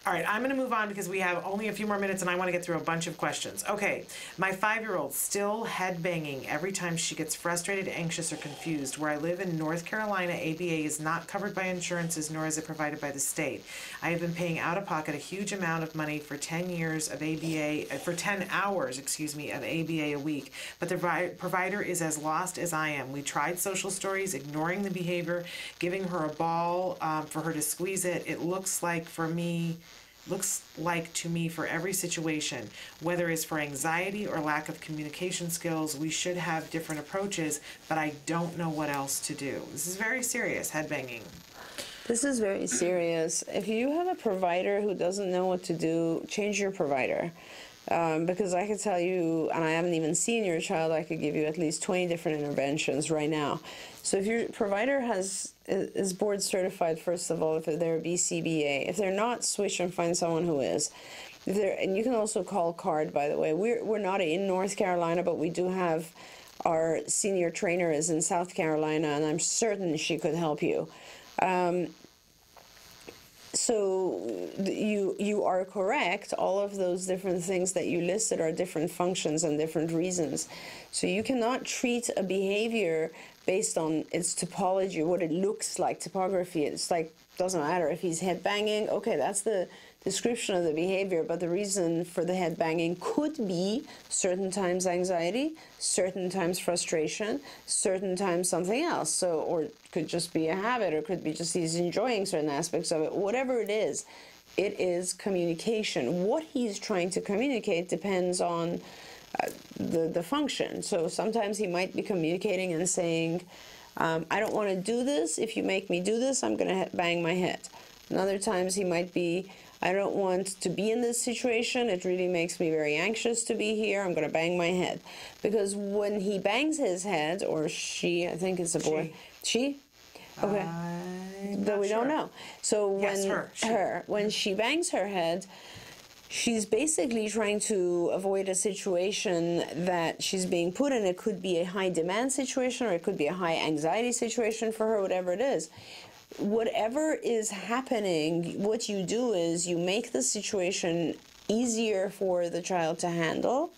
All right, I'm going to move on because we have only a few more minutes, and I want to get through a bunch of questions. Okay, my 5-year-old still head banging every time she gets frustrated, anxious, or confused. Where I live in North Carolina, ABA is not covered by insurances, nor is it provided by the state. I have been paying out of pocket a huge amount of money for 10 years of ABA, for 10 hours, of ABA a week, but the provider is as lost as I am. We tried social stories, ignoring the behavior, giving her a ball for her to squeeze it. It looks like to me for every situation, whether it's for anxiety or lack of communication skills, we should have different approaches, but I don't know what else to do. This is very serious, head banging. This is very serious. If you have a provider who doesn't know what to do, change your provider. Because I could tell you, and I haven't even seen your child, I could give you at least 20 different interventions right now. So if your provider is board certified, first of all, if they're BCBA, if they're not, switch and find someone who is. And you can also call CARD, by the way. We're not in North Carolina, but we do have our senior trainer is in South Carolina, and I'm certain she could help you. So you are correct. All of those different things that you listed are different functions and different reasons. So you cannot treat a behavior based on its topology, what it looks like, topography. It's like, doesn't matter if he's head banging. Okay, that's the description of the behavior, but the reason for the head banging could be certain times anxiety, certain times frustration, certain times something else. So, or it could just be a habit, or it could be just he's enjoying certain aspects of it. Whatever it is communication. What he's trying to communicate depends on the function. So sometimes he might be communicating and saying, I don't want to do this. If you make me do this, I'm going to bang my head. And other times he might be, I don't want to be in this situation. It really makes me very anxious to be here. I'm going to bang my head. Because when he bangs his head, or she, I think it's a boy. She? Okay. But we don't know. So when she bangs her head, she's basically trying to avoid a situation that she's being put in. It could be a high demand situation, or it could be a high anxiety situation for her, whatever it is. Whatever is happening, what you do is you make the situation easier for the child to handle,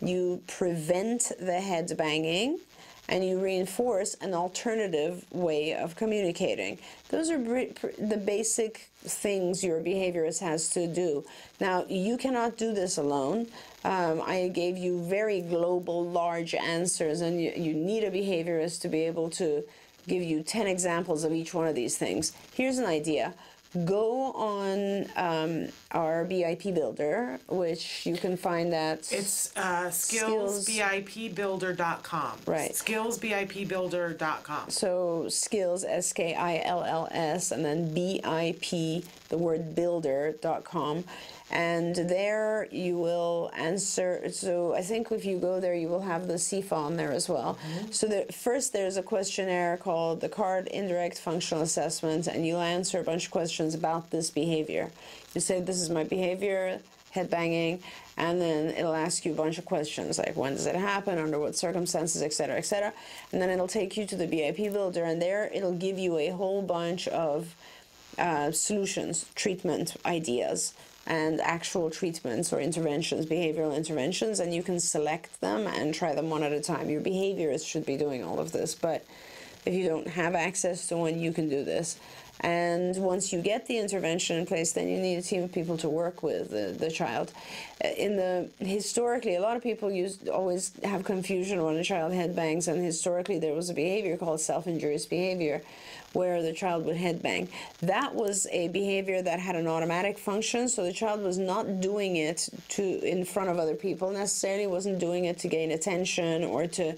you prevent the head banging, and you reinforce an alternative way of communicating. Those are the basic things your behaviorist has to do. Now, you cannot do this alone. I gave you very global, large answers, and you need a behaviorist to be able to give you 10 examples of each one of these things. Here's an idea. Go on our BIP Builder, which you can find at... It's skillsbipbuilder.com. Right. Skillsbipbuilder.com. So skills, SKILLS, and then BIP, the word builder.com. And there you will answer. So I think if you go there, you will have the CFA on there as well. Mm-hmm. So first there's a questionnaire called the CARD Indirect Functional Assessment, and you'll answer a bunch of questions about this behavior. You say, this is my behavior, head banging, and then it'll ask you a bunch of questions like, when does it happen, under what circumstances, etc., etc. And then it'll take you to the BIP Builder, and there it'll give you a whole bunch of solutions, treatment ideas, and actual treatments or interventions, behavioral interventions, and you can select them and try them one at a time. Your behaviorist should be doing all of this, but if you don't have access to one, you can do this. And once you get the intervention in place, then you need a team of people to work with the child. Historically, a lot of people always have confusion when a child headbangs, and historically there was a behavior called self-injurious behavior, where the child would headbang. That was a behavior that had an automatic function, so the child was not doing it in front of other people necessarily, wasn't doing it to gain attention or to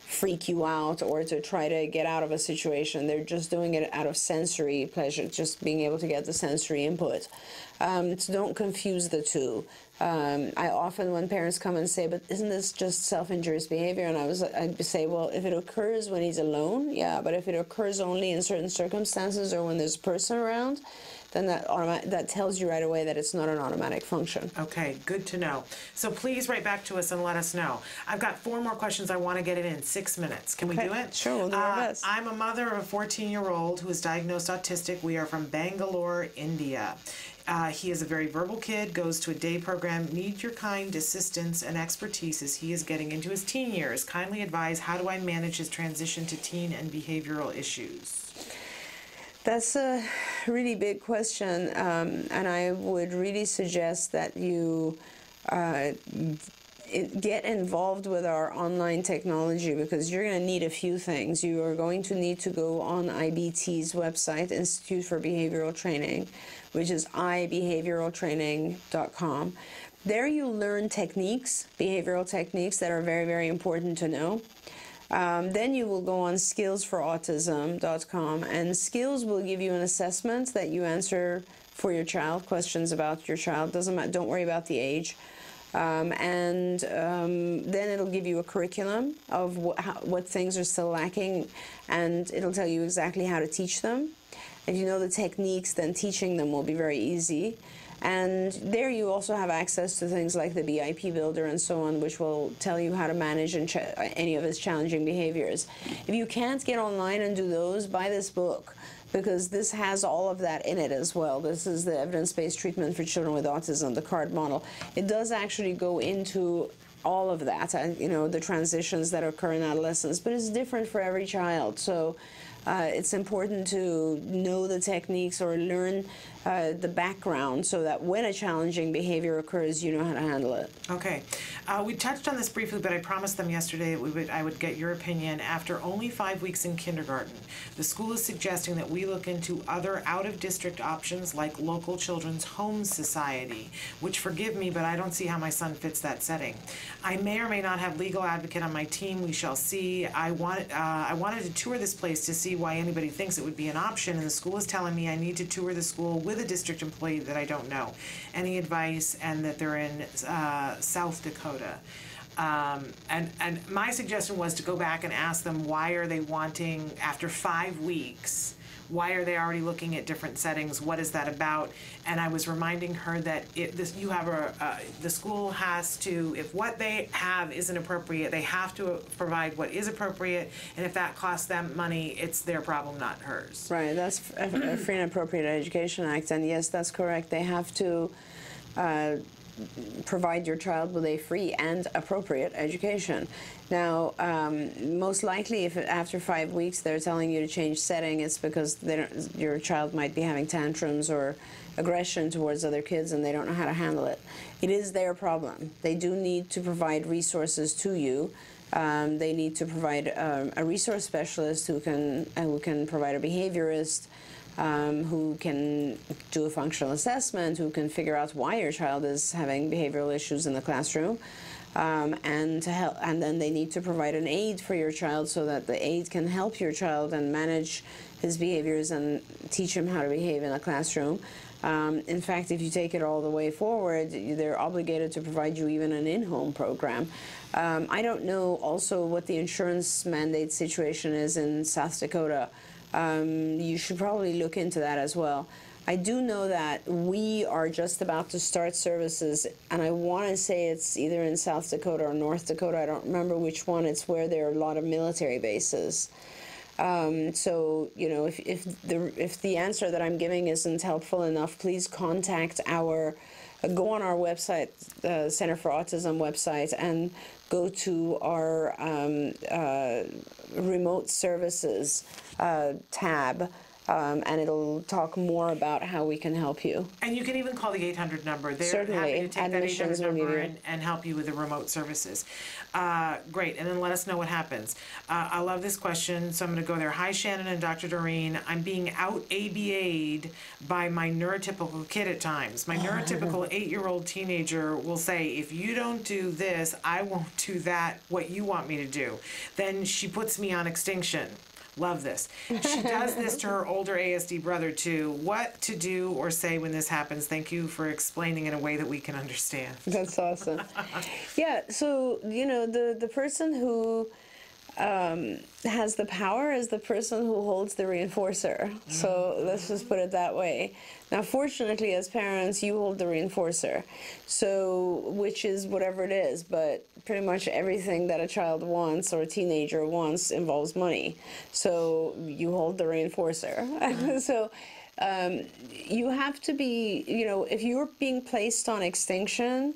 freak you out or to try to get out of a situation. They're just doing it out of sensory pleasure, just being able to get the sensory input. So don't confuse the two. I often, when parents come and say, but isn't this just self-injurious behavior? And I'd say, well, if it occurs when he's alone, yeah, but if it occurs only in certain circumstances or when there's a person around, then that tells you right away that it's not an automatic function. Okay, good to know. So please write back to us and let us know. I've got 4 more questions. I want to get it in 6 minutes. Can we do it? Sure, we'll do our best. I'm a mother of a 14-year-old who is diagnosed autistic. We are from Bangalore, India. He is a very verbal kid, goes to a day program. Need your kind assistance and expertise as he is getting into his teen years. Kindly advise, how do I manage his transition to teen and behavioral issues? That's a really big question, and I would really suggest that you get involved with our online technology, because you're going to need a few things. You are going to need to go on IBT's website, Institute for Behavioral Training, which is ibehavioraltraining.com. There you learn techniques, behavioral techniques that are very, very important to know. Then you will go on skillsforautism.com, and Skills will give you an assessment that you answer for your child, questions about your child. Doesn't matter, don't worry about the age. Then it'll give you a curriculum of what things are still lacking, and it'll tell you exactly how to teach them. If you know the techniques, then teaching them will be very easy. And there you also have access to things like the BIP Builder and so on, which will tell you how to manage any of his challenging behaviors. If you can't get online and do those, buy this book, because this has all of that in it as well. This is the evidence-based treatment for children with autism, the CARD model. It does actually go into all of that, you know, the transitions that occur in adolescence, but it's different for every child. So it's important to know the techniques or learn the background so that when a challenging behavior occurs, you know how to handle it. Okay. We touched on this briefly, but I promised them yesterday that I would get your opinion. After only 5 weeks in kindergarten, the school is suggesting that we look into other out-of-district options like local children's home society, which, forgive me, but I don't see how my son fits that setting. I may or may not have legal advocate on my team. We shall see. I wanted to tour this place to see why anybody thinks it would be an option, and the school is telling me I need to tour the school with a district employee that I don't know. Any advice? And that they're in South Dakota. And my suggestion was to go back and ask them, why are they wanting, after 5 weeks, why are they already looking at different settings? What is that about? And I was reminding her that the school has to, if what they have isn't appropriate, they have to provide what is appropriate. And if that costs them money, it's their problem, not hers. Right. That's a Free and Appropriate Education Act. And yes, that's correct. They have to provide your child with a free and appropriate education. Now, most likely, if after 5 weeks they're telling you to change setting, it's because your child might be having tantrums or aggression towards other kids and they don't know how to handle it. It is their problem. They do need to provide resources to you. They need to provide a resource specialist who can provide a behaviorist, who can do a functional assessment, who can figure out why your child is having behavioral issues in the classroom, and then they need to provide an aid for your child so that the aid can help your child and manage his behaviors and teach him how to behave in a classroom. In fact, if you take it all the way forward, they're obligated to provide you even an in-home program. I don't know also what the insurance mandate situation is in South Dakota. You should probably look into that as well. I do know that we are just about to start services, and I want to say it's either in South Dakota or North Dakota. I don't remember which one. It's where there are a lot of military bases. So, you know, if the answer that I'm giving isn't helpful enough, please contact go on our website, the Center for Autism website, and go to our remote services tab, and it'll talk more about how we can help you. And you can even call the 800 number. They're Certainly. happy to take that 800 number will and help you with the remote services. Great, and then let us know what happens. I love this question, so I'm going to go there. Hi, Shannon and Dr. Doreen. I'm being out-ABA'd by my neurotypical kid at times. My neurotypical 8-year-old teenager will say, if you don't do this, I won't do that, what you want me to do. Then she puts me on extinction. Love this. She does this to her older ASD brother too. What to do or say when this happens? Thank you for explaining in a way that we can understand. That's awesome. Yeah, so, you know, the person who has the power is the person who holds the reinforcer. So let's just put it that way. Now, fortunately, as parents, you hold the reinforcer, so which is whatever it is, but pretty much everything that a child wants or a teenager wants involves money. So you hold the reinforcer. So you have to be, you know, if you're being placed on extinction,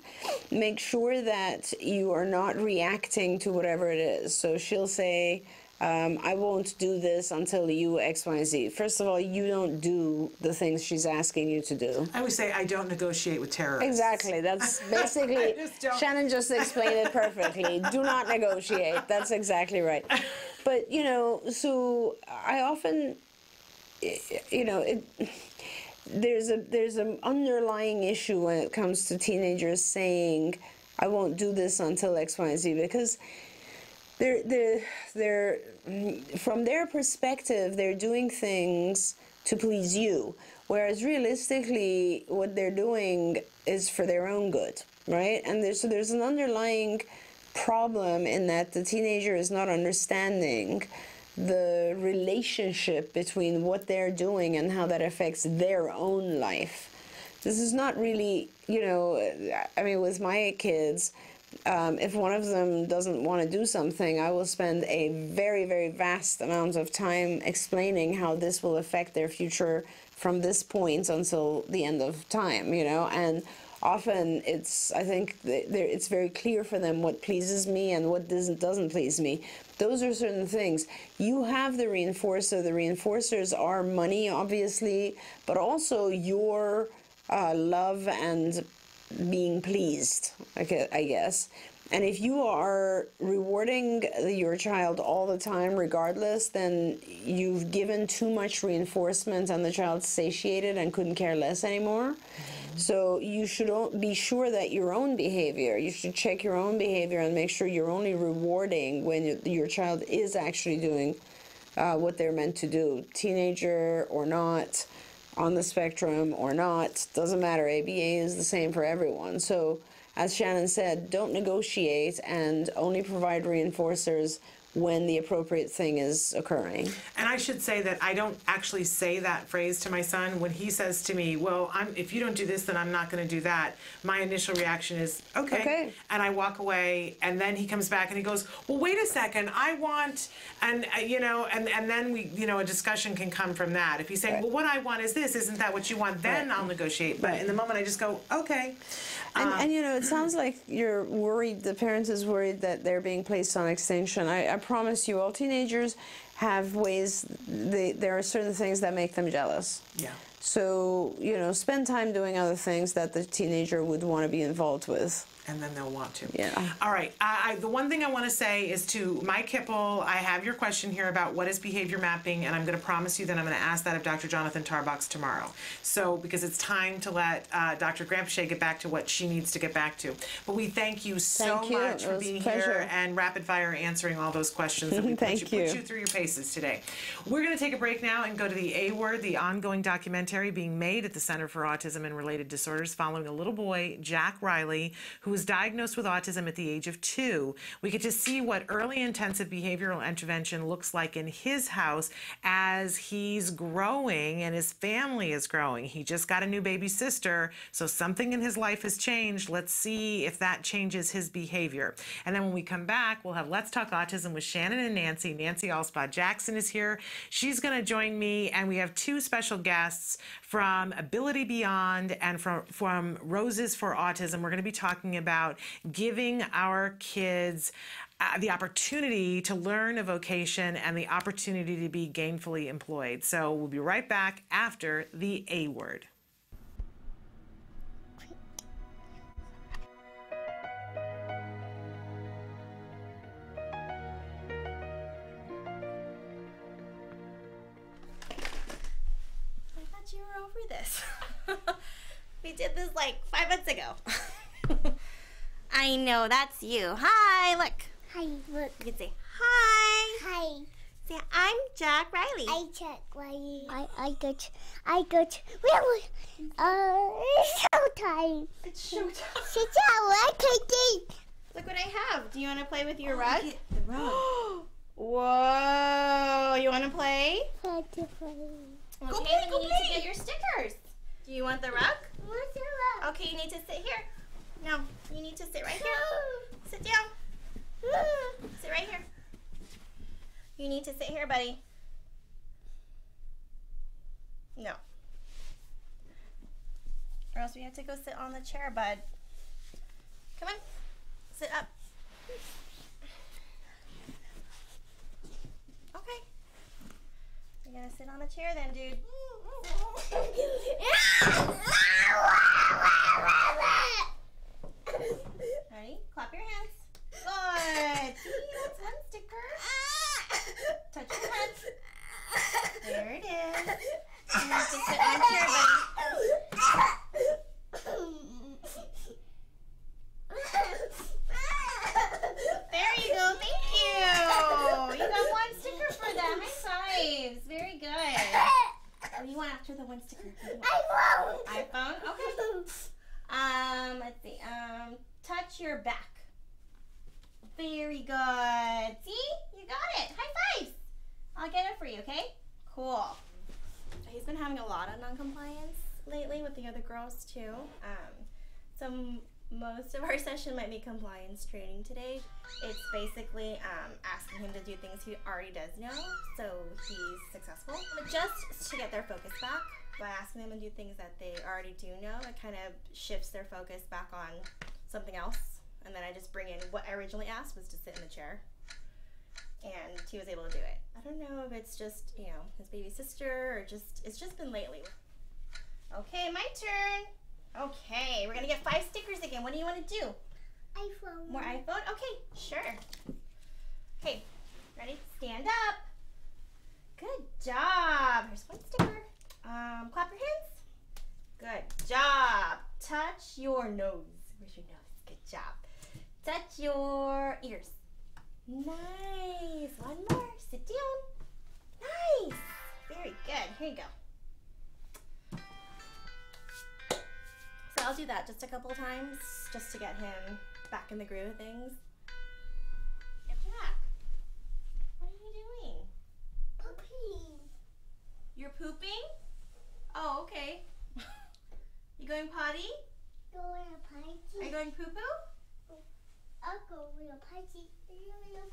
make sure that you are not reacting to whatever it is. So she'll say, I won't do this until you X, Y, Z. First of all, you don't do the things she's asking you to do. I would say I don't negotiate with terrorists. Exactly. That's basically, Shannon just explained it perfectly. Do not negotiate. That's exactly right. But, you know, so I often, you know, there's an underlying issue when it comes to teenagers saying, I won't do this until X, Y, and Z, because they're from their perspective, they're doing things to please you, whereas realistically, what they're doing is for their own good, right? And there's an underlying problem in that the teenager is not understanding the relationship between what they're doing and how that affects their own life. This is not really, you know, I mean, with my kids, if one of them doesn't want to do something, I will spend a very, very vast amount of time explaining how this will affect their future from this point until the end of time, you know, and often I think it's very clear for them what pleases me and what doesn't please me. Those are certain things. You have the reinforcer. The reinforcers are money, obviously, but also your love and being pleased, I guess. And if you are rewarding your child all the time regardless, then you've given too much reinforcement and the child's satiated and couldn't care less anymore. So you should be sure that your own behavior, you should check your own behavior and make sure you're only rewarding when your child is actually doing what they're meant to do. Teenager or not, on the spectrum or not, doesn't matter. ABA is the same for everyone. So as Shannon said, don't negotiate and only provide reinforcers when the appropriate thing is occurring. And I should say that I don't actually say that phrase to my son. When he says to me, well, if you don't do this, then I'm not going to do that, my initial reaction is, okay. And I walk away, and then he comes back and he goes, well, wait a second, I want, and you know, and then we, you know, a discussion can come from that. If he's saying, well, what I want is this, isn't that what you want? Then I'll negotiate. But in the moment, I just go, okay. And you know, it sounds like you're worried, the parent is worried that they're being placed on extinction. I promise you, all teenagers have ways, there are certain things that make them jealous. Yeah. So, you know, spend time doing other things that the teenager would want to be involved with. And then they'll want to. Yeah. All right. The one thing I want to say is to Mike Hipple, I have your question here about what is behavior mapping, and I'm going to promise you that I'm going to ask that of Dr. Jonathan Tarbox tomorrow. So, because it's time to let Dr. Grandpichet get back to what she needs to get back to. But we thank you so much for being here and rapid fire answering all those questions that we put you through your paces today. We're going to take a break now and go to the A Word, the ongoing documentary being made at the Center for Autism and Related Disorders following a little boy, Jack Riley, who was diagnosed with autism at the age of 2. We get to see what early intensive behavioral intervention looks like in his house as he's growing and his family is growing. He just got a new baby sister, so something in his life has changed. Let's see if that changes his behavior. And then when we come back, we'll have Let's Talk Autism with Shannon and Nancy. Nancy Alspaugh-Jackson is here. She's going to join me, and we have 2 special guests from Ability Beyond and from Roses for Autism. We're going to be talking about giving our kids the opportunity to learn a vocation and the opportunity to be gainfully employed. So we'll be right back after the A Word. You were over this. We did this like 5 months ago. I know, that's you. Hi, look. Hi, look. You can say hi. Hi. Say, I'm Jack Riley. I'm Jack Riley. I got, it's showtime. It's showtime. Sit down, I take it. Look what I have. Do you want to play with your rug? The rug. Whoa, you want to play? Go play. Okay, then you need to get your stickers. Do you want the rug? What's the rug? Okay, you need to sit here. No, you need to sit right here. Sit down. Sit right here. You need to sit here, buddy. No. Or else we have to go sit on the chair, bud. Come on. Sit up. Okay. You're gonna sit on the chair then, dude. Ready? Clap your hands. Good. See, that's one sticker. Touch your head. There it is. You have to sit on the chair, buddy. There you go. Thank you. one sticker. iPhone. Okay. Let's see. Touch your back. Very good. See? You got it. High fives. I'll get it for you, okay? Cool. He's been having a lot of non-compliance lately with the other girls too. So most of our session might be compliance training today. It's basically asking him to do things he already does know, so he's successful. But just to get their focus back, by asking them to do things that they already do know, it kind of shifts their focus back on something else. And then I just bring in what I originally asked was to sit in the chair. And he was able to do it. I don't know if it's just, you know, his baby sister or just, it's just been lately. Okay, my turn. Okay, we're gonna get 5 stickers again. What do you want to do? iPhone. More iPhone? Okay, sure. Okay, ready? Stand up. Good job. Here's 1 sticker. Clap your hands. Good job. Touch your nose. Where's your nose? Good job. Touch your ears. Nice. 1 more. Sit down. Nice. Very good. Here you go. So I'll do that just a couple times just to get him back in the groove of things. Jack, what are you doing? Pooping. You're pooping? Oh, okay. You going potty? Going to party. Are you going poo-poo? I'll go to a party.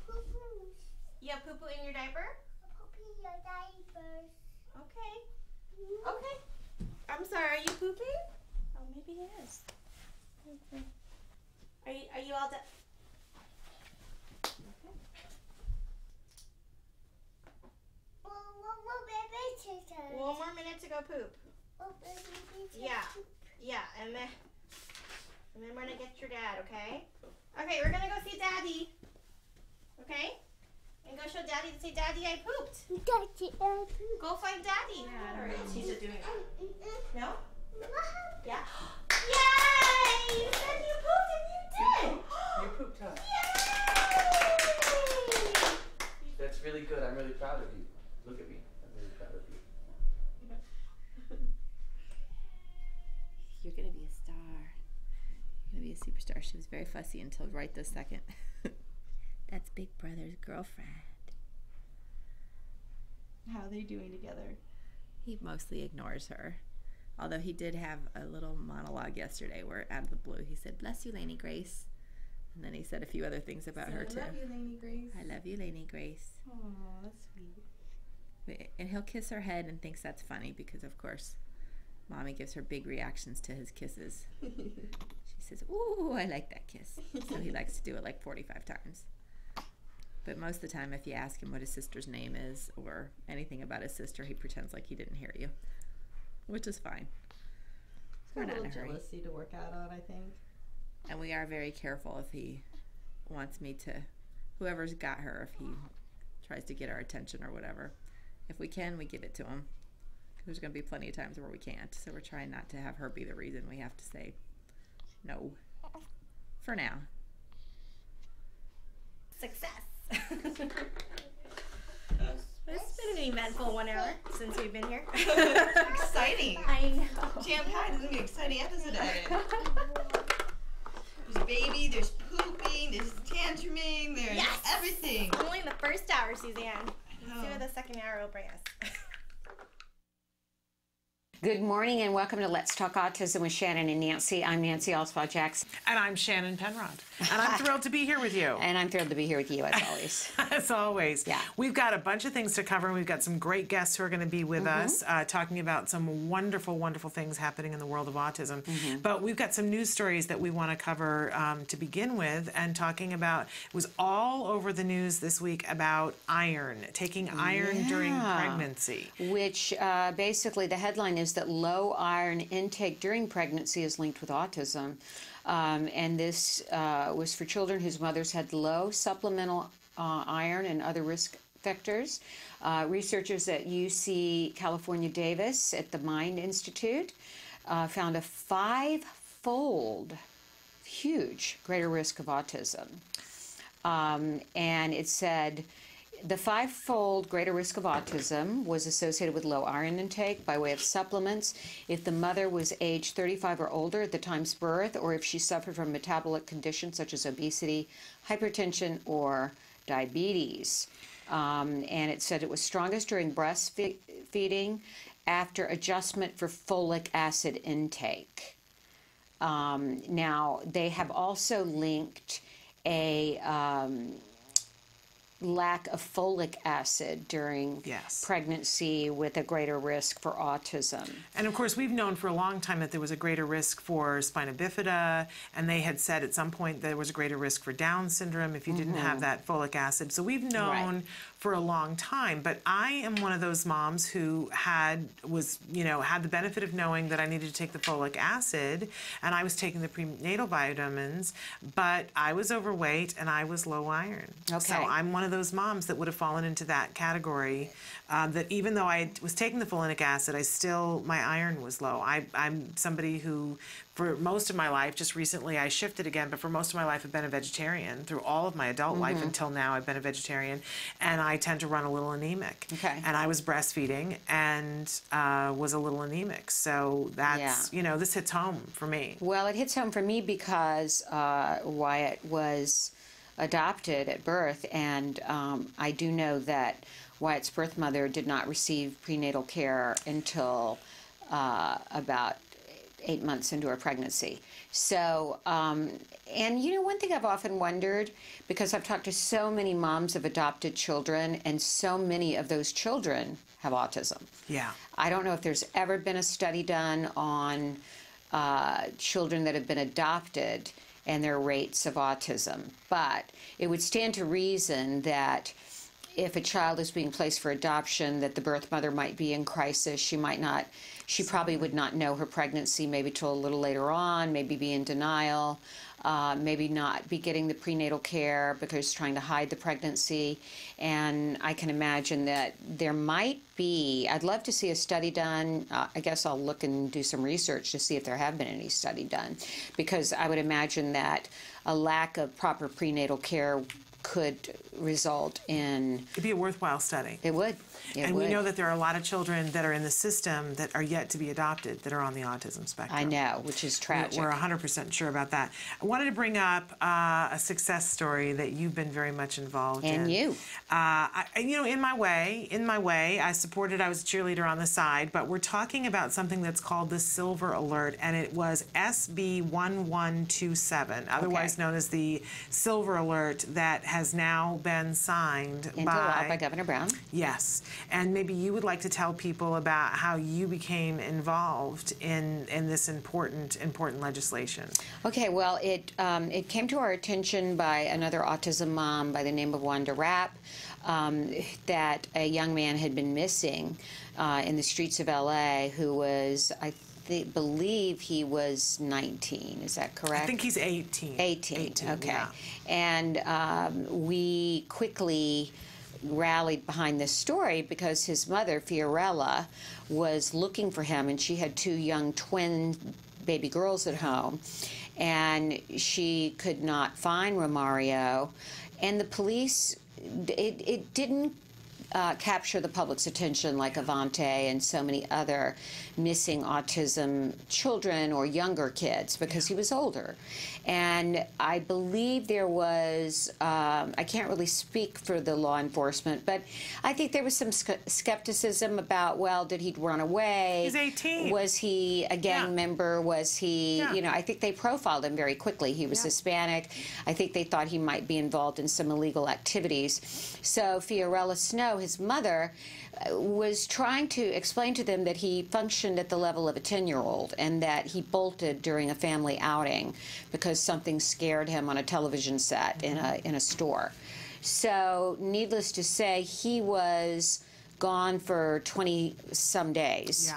Poo-poo. You have poo-poo in your diaper? Pooping your diapers. Okay. Okay. I'm sorry, are you pooping? Oh, maybe he is. Okay. Are you all done? Okay. One more minute to go poop. Yeah. Yeah, and then we're gonna get your dad, okay? Okay, we're gonna go see Daddy. Okay? And go show Daddy to say, Daddy, I pooped. Daddy, I pooped. Go find Daddy. Or is he just doing it? No? Yeah. Yay! You said you pooped and you did! You pooped, huh? Yay! That's really good. I'm really proud of you. Look at me. I'm really proud of you. You're gonna be a star. You're gonna be a superstar. She was very fussy until right this second. That's Big Brother's girlfriend. How are they doing together? He mostly ignores her. Although he did have a little monologue yesterday where out of the blue he said, "Bless you, Lainey Grace." And then he said a few other things about her too. I love you, Lainey Grace. I love you, Lainey Grace. Oh, that's sweet. And he'll kiss her head and thinks that's funny because, of course, Mommy gives her big reactions to his kisses. She says, "Ooh, I like that kiss." So he likes to do it like 45 times. But most of the time, if you ask him what his sister's name is or anything about his sister, he pretends like he didn't hear you, which is fine. We're not in a hurry. Jealousy to work out on, I think. And we are very careful if he wants me to, whoever's got her, if he tries to get our attention or whatever. If we can, we give it to him. There's going to be plenty of times where we can't, so we're trying not to have her be the reason we have to say no. For now. Success. It's been an eventful 1 hour since we've been here. Exciting. I know. Jam-packed. This is going to be an exciting episode added. There's baby, there's pooping, there's tantruming, there's everything. Only the first hour, Suzanne. Let's see what the second hour will bring us. Good morning and welcome to Let's Talk Autism with Shannon and Nancy. I'm Nancy Alspaugh-Jackson. And I'm Shannon Penrod. And I'm thrilled to be here with you. And I'm thrilled to be here with you as always. As always. Yeah. We've got a bunch of things to cover. We've got some great guests who are going to be with us talking about some wonderful, wonderful things happening in the world of autism. But we've got some news stories that we want to cover to begin with and talking about, it was all over the news this week about iron, taking iron during pregnancy. Which basically the headline is that low iron intake during pregnancy is linked with autism. And this was for children whose mothers had low supplemental iron and other risk factors. Researchers at UC California Davis at the Mind Institute found a 5-fold huge greater risk of autism. And it said The five-fold greater risk of autism was associated with low iron intake by way of supplements if the mother was age 35 or older at the time's birth, or if she suffered from metabolic conditions such as obesity, hypertension, or diabetes. And it said it was strongest during breastfeeding after adjustment for folic acid intake. Now, they have also linked a lack of folic acid during pregnancy with a greater risk for autism. And of course, we've known for a long time that there was a greater risk for spina bifida, and they had said at some point there was a greater risk for Down syndrome if you didn't have that folic acid. So we've known for a long time, but I am one of those moms who had the benefit of knowing that I needed to take the folic acid, and I was taking the prenatal vitamins, but I was overweight and I was low iron. Okay. So I'm one of those moms that would have fallen into that category, that even though I was taking the folic acid, my iron was low. I'm somebody who, for most of my life, just recently I shifted again, but for most of my life I've been a vegetarian. Through all of my adult life until now, I've been a vegetarian, and I tend to run a little anemic. Okay. And I was breastfeeding and was a little anemic. So that's, this hits home for me. Well, it hits home for me because Wyatt was adopted at birth, and I do know that Wyatt's birth mother did not receive prenatal care until about 8 months into her pregnancy. So, and one thing I've often wondered, because I've talked to so many moms of adopted children, and so many of those children have autism. Yeah. I don't know if there's ever been a study done on children that have been adopted and their rates of autism, but it would stand to reason that if a child is being placed for adoption, that the birth mother might be in crisis. She probably would not know her pregnancy maybe till a little later on, maybe be in denial, maybe not be getting the prenatal care because trying to hide the pregnancy. And I can imagine that there might be, I'd love to see a study done. I guess I'll look and do some research to see if there have been any study done, because I would imagine that a lack of proper prenatal care could result in... It'd be a worthwhile study. It would. We know that there are a lot of children that are in the system that are yet to be adopted that are on the autism spectrum. I know, which is tragic. We're 100% sure about that. I wanted to bring up a success story that you've been very much involved in. And you. In my way, I was a cheerleader on the side, but we're talking about something that's called the Silver Alert, and it was SB 1127, otherwise known as the Silver Alert, that has now been signed into law by Governor Brown. Yes. And maybe you would like to tell people about how you became involved in this important legislation. Okay, well, it came to our attention by another autism mom by the name of Wanda Rapp, that a young man had been missing in the streets of LA who was, I believe he was 19. Is that correct? I think he's 18. 18, okay. Yeah. And we quickly rallied behind this story because his mother, Fiorella, was looking for him, and she had two young twin baby girls at home, and she could not find Romario, and the police, it didn't capture the public's attention like Avante and so many other missing autism children or younger kids, because he was older. And I believe there was, I can't really speak for the law enforcement, but I think there was some skepticism about, well, did he run away? He's 18. Was he a gang member? Was he, I think they profiled him very quickly. He was Hispanic. I think they thought he might be involved in some illegal activities. So Fiorella Snow, his mother, was trying to explain to them that he functioned at the level of a 10-year-old and that he bolted during a family outing because something scared him on a television set in a store. So needless to say, he was gone for 20-some days.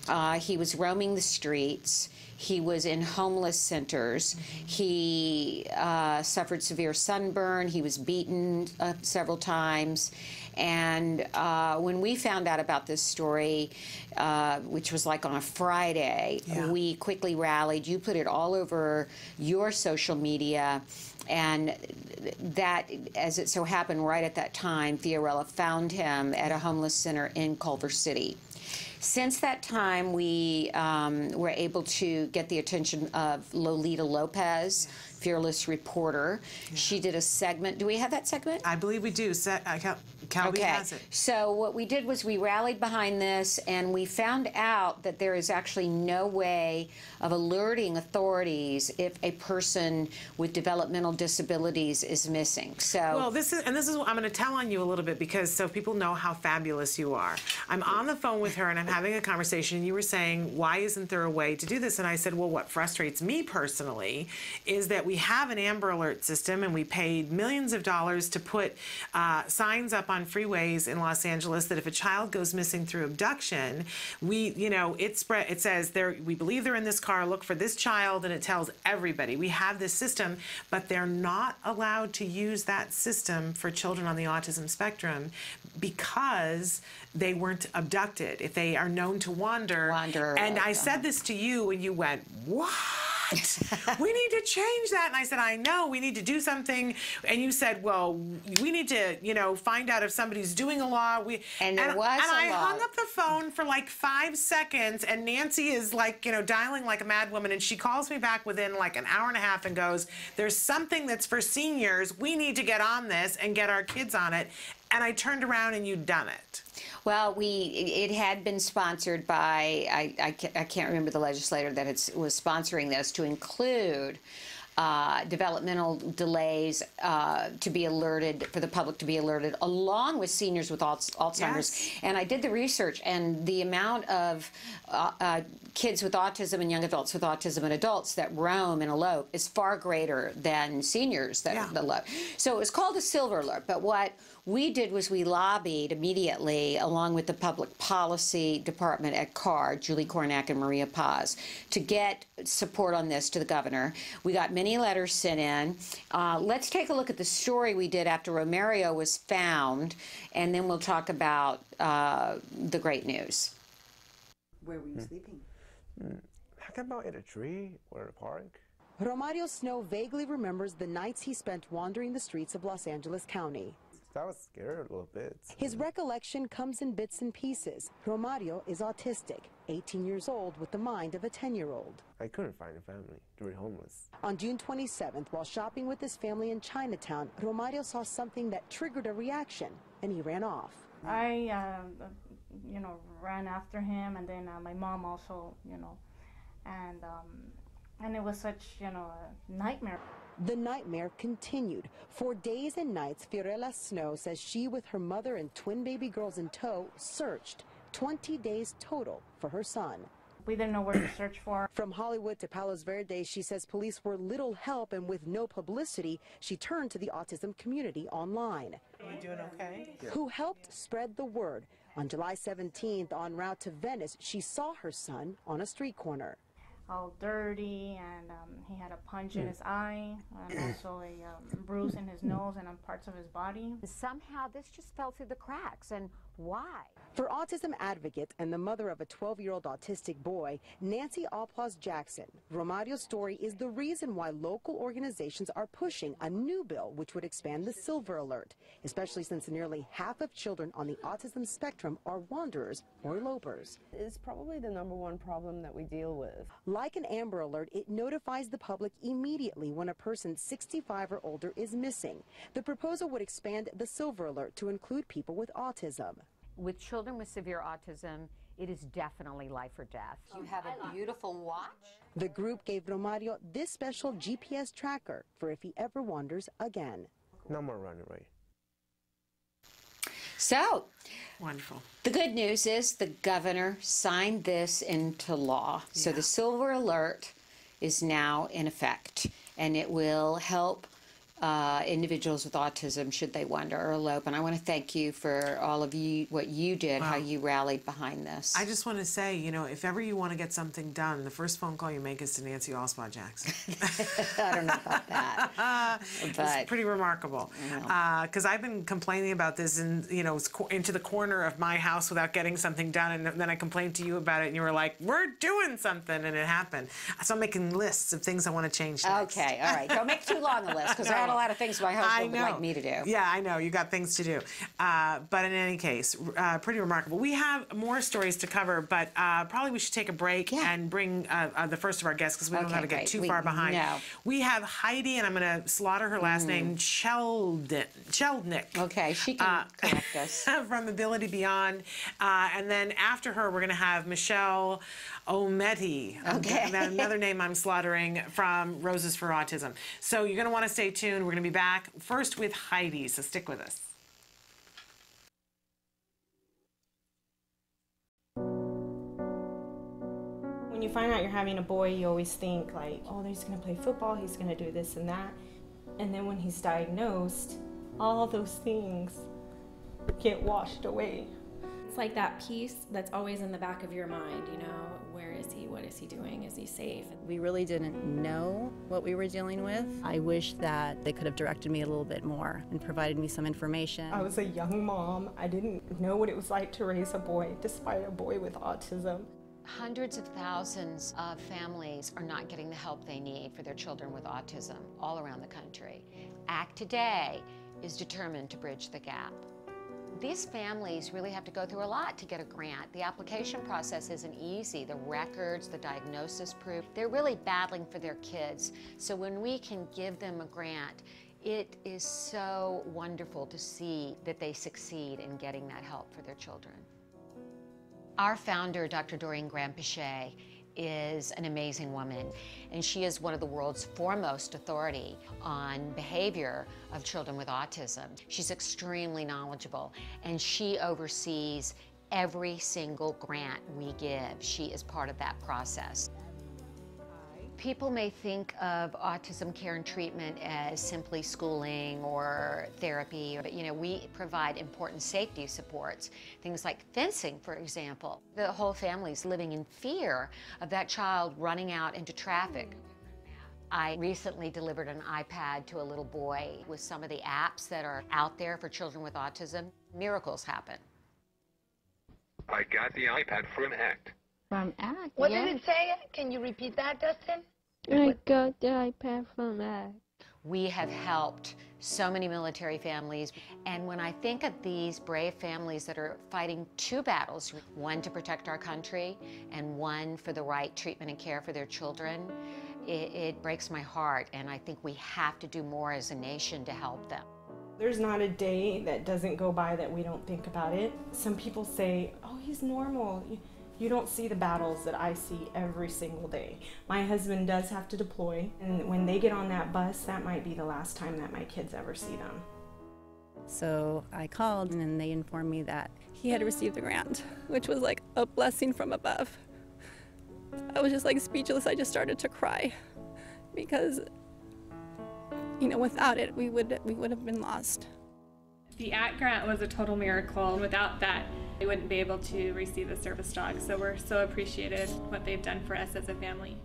Yeah. He was roaming the streets. He was in homeless centers. He suffered severe sunburn. He was beaten several times. And when we found out about this story, which was like on a Friday, we quickly rallied. You put it all over your social media. And that, as it so happened, right at that time, Fiorella found him at a homeless center in Culver City. Since that time, we were able to get the attention of Lolita Lopez, fearless reporter. She did a segment. Do we have that segment? I believe we do. Calby has it. So what we did was we rallied behind this, and we found out that there is actually no way of alerting authorities if a person with developmental disabilities is missing. So well, this is what I'm going to tell on you a little bit, because so people know how fabulous you are. I'm on the phone with her and I'm having a conversation, and you were saying, why isn't there a way to do this? And I said, well, what frustrates me personally is that we have an Amber Alert system, and we paid millions of dollars to put signs up on freeways in Los Angeles that if a child goes missing through abduction, it says we believe they're in this car, look for this child, and it tells everybody. We have this system, but they're not allowed to use that system for children on the autism spectrum because they weren't abducted. If they are known to wander. And I said this to you, and you went, what? We need to change that. And I said, I know, we need to do something. And you said, well, we need to, find out if somebody's doing a law. And I hung up the phone for like 5 seconds, and Nancy is like, dialing like a mad woman, and she calls me back within like an hour and a half and goes, there's something that's for seniors. We need to get on this and get our kids on it. And I turned around and you'd done it. Well, it had been sponsored by, I can't remember the legislator that was sponsoring this, to include developmental delays to be alerted, for the public to be alerted, along with seniors with Alzheimer's. Yes. And I did the research, and the amount of kids with autism and young adults with autism and adults that roam and elope is far greater than seniors that elope. So it was called a silver alert, but what we did was we lobbied immediately, along with the public policy department at CAR, Julie Kornack and Maria Paz, to get support on this to the governor. We got many letters sent in. Let's take a look at the story we did after Romario was found, and then we'll talk about the great news. Where were you sleeping? How about at a tree or a park? Romario Snow vaguely remembers the nights he spent wandering the streets of Los Angeles County. I was scared a little bit. His recollection comes in bits and pieces. Romario is autistic, 18 years old with the mind of a 10-year-old. I couldn't find a family. They were homeless. On June 27th, while shopping with his family in Chinatown, Romario saw something that triggered a reaction, and he ran off. I, ran after him, and then my mom also, and it was such, a nightmare. The nightmare continued. For days and nights, Fiorella Snow says she, with her mother and twin baby girls in tow, searched 20 days total for her son. We didn't know where to search for. From Hollywood to Palos Verdes, she says police were little help, and with no publicity, she turned to the autism community online. Are you doing okay? Who helped spread the word. On July 17th, en route to Venice, she saw her son on a street corner. All dirty, and he had a punch in his eye, and also a bruise in his nose and on parts of his body. Somehow this just fell through the cracks, and why? For autism advocate and the mother of a 12-year-old autistic boy, Nancy Alspaugh-Jackson, Romario's story is the reason why local organizations are pushing a new bill which would expand the Silver Alert, especially since nearly half of children on the autism spectrum are wanderers or elopers. It's probably the #1 problem that we deal with. Like an Amber Alert, it notifies the public immediately when a person 65 or older is missing. The proposal would expand the Silver Alert to include people with autism. With children with severe autism, it is definitely life or death. You have a beautiful watch. The group gave Romario this special GPS tracker for if he ever wanders again. No more running away. So, wonderful. The good news is the governor signed this into law. So the Silver Alert is now in effect, and it will help individuals with autism should they wander or elope. And I want to thank you for all of you, what you did, how you rallied behind this. I just want to say, you know, if ever you want to get something done, the first phone call you make is to Nancy Alspaugh-Jackson. I don't know about that. It's pretty remarkable. Because I've been complaining about this into the corner of my house without getting something done, and then I complained to you about it, and you were like, we're doing something, and it happened. So I'm making lists of things I want to change next. Okay, all right. Don't make too long a list, because I had a lot of things my husband would like me to do. Yeah, I know. You got things to do. But in any case, pretty remarkable. We have more stories to cover, but probably we should take a break and bring the first of our guests, because we don't have to get too far behind. No. We have Heidi, and I'm going to slaughter her last name, Sheldnick. Okay, she can correct us. From Ability Beyond. And then after her, we're going to have Michelle O'Metty. Okay. Another name I'm slaughtering, from Roses for Autism. So you're going to want to stay tuned. We're going to be back first with Heidi, so stick with us. When you find out you're having a boy, you always think like, oh, he's going to play football, he's going to do this and that. And then when he's diagnosed, all those things get washed away. It's like that piece that's always in the back of your mind, you know, where is he, what is he doing, is he safe? We really didn't know what we were dealing with. I wish that they could have directed me a little bit more and provided me some information. I was a young mom. I didn't know what it was like to raise a boy, despite a boy with autism. Hundreds of thousands of families are not getting the help they need for their children with autism all around the country. ACT Today is determined to bridge the gap. These families really have to go through a lot to get a grant. The application process isn't easy. The records, the diagnosis proof, they're really battling for their kids. So when we can give them a grant, it is so wonderful to see that they succeed in getting that help for their children. Our founder, Dr. Doreen Graham-Pichet, is an amazing woman, and she is one of the world's foremost authority on behavior of children with autism. She's extremely knowledgeable, and she oversees every single grant we give. She is part of that process. People may think of autism care and treatment as simply schooling or therapy, but you know, we provide important safety supports, things like fencing, for example. The whole family's living in fear of that child running out into traffic. I recently delivered an iPad to a little boy with some of the apps that are out there for children with autism. Miracles happen. I got the iPad from ACT. From ACT, What did it say? Can you repeat that, Dustin? I got the iPad from ACT. We have helped so many military families, and when I think of these brave families that are fighting two battles, one to protect our country and one for the right treatment and care for their children, it breaks my heart, and I think we have to do more as a nation to help them. There's not a day that doesn't go by that we don't think about it. Some people say, oh, he's normal. You don't see the battles that I see every single day. My husband does have to deploy, and when they get on that bus, that might be the last time that my kids ever see them. So I called, and they informed me that he had received the grant, which was like a blessing from above. I was just like speechless. I just started to cry because, you know, without it, we would have been lost. The ACT grant was a total miracle, and without that, they wouldn't be able to receive the service dog. So we're so appreciative what they've done for us as a family.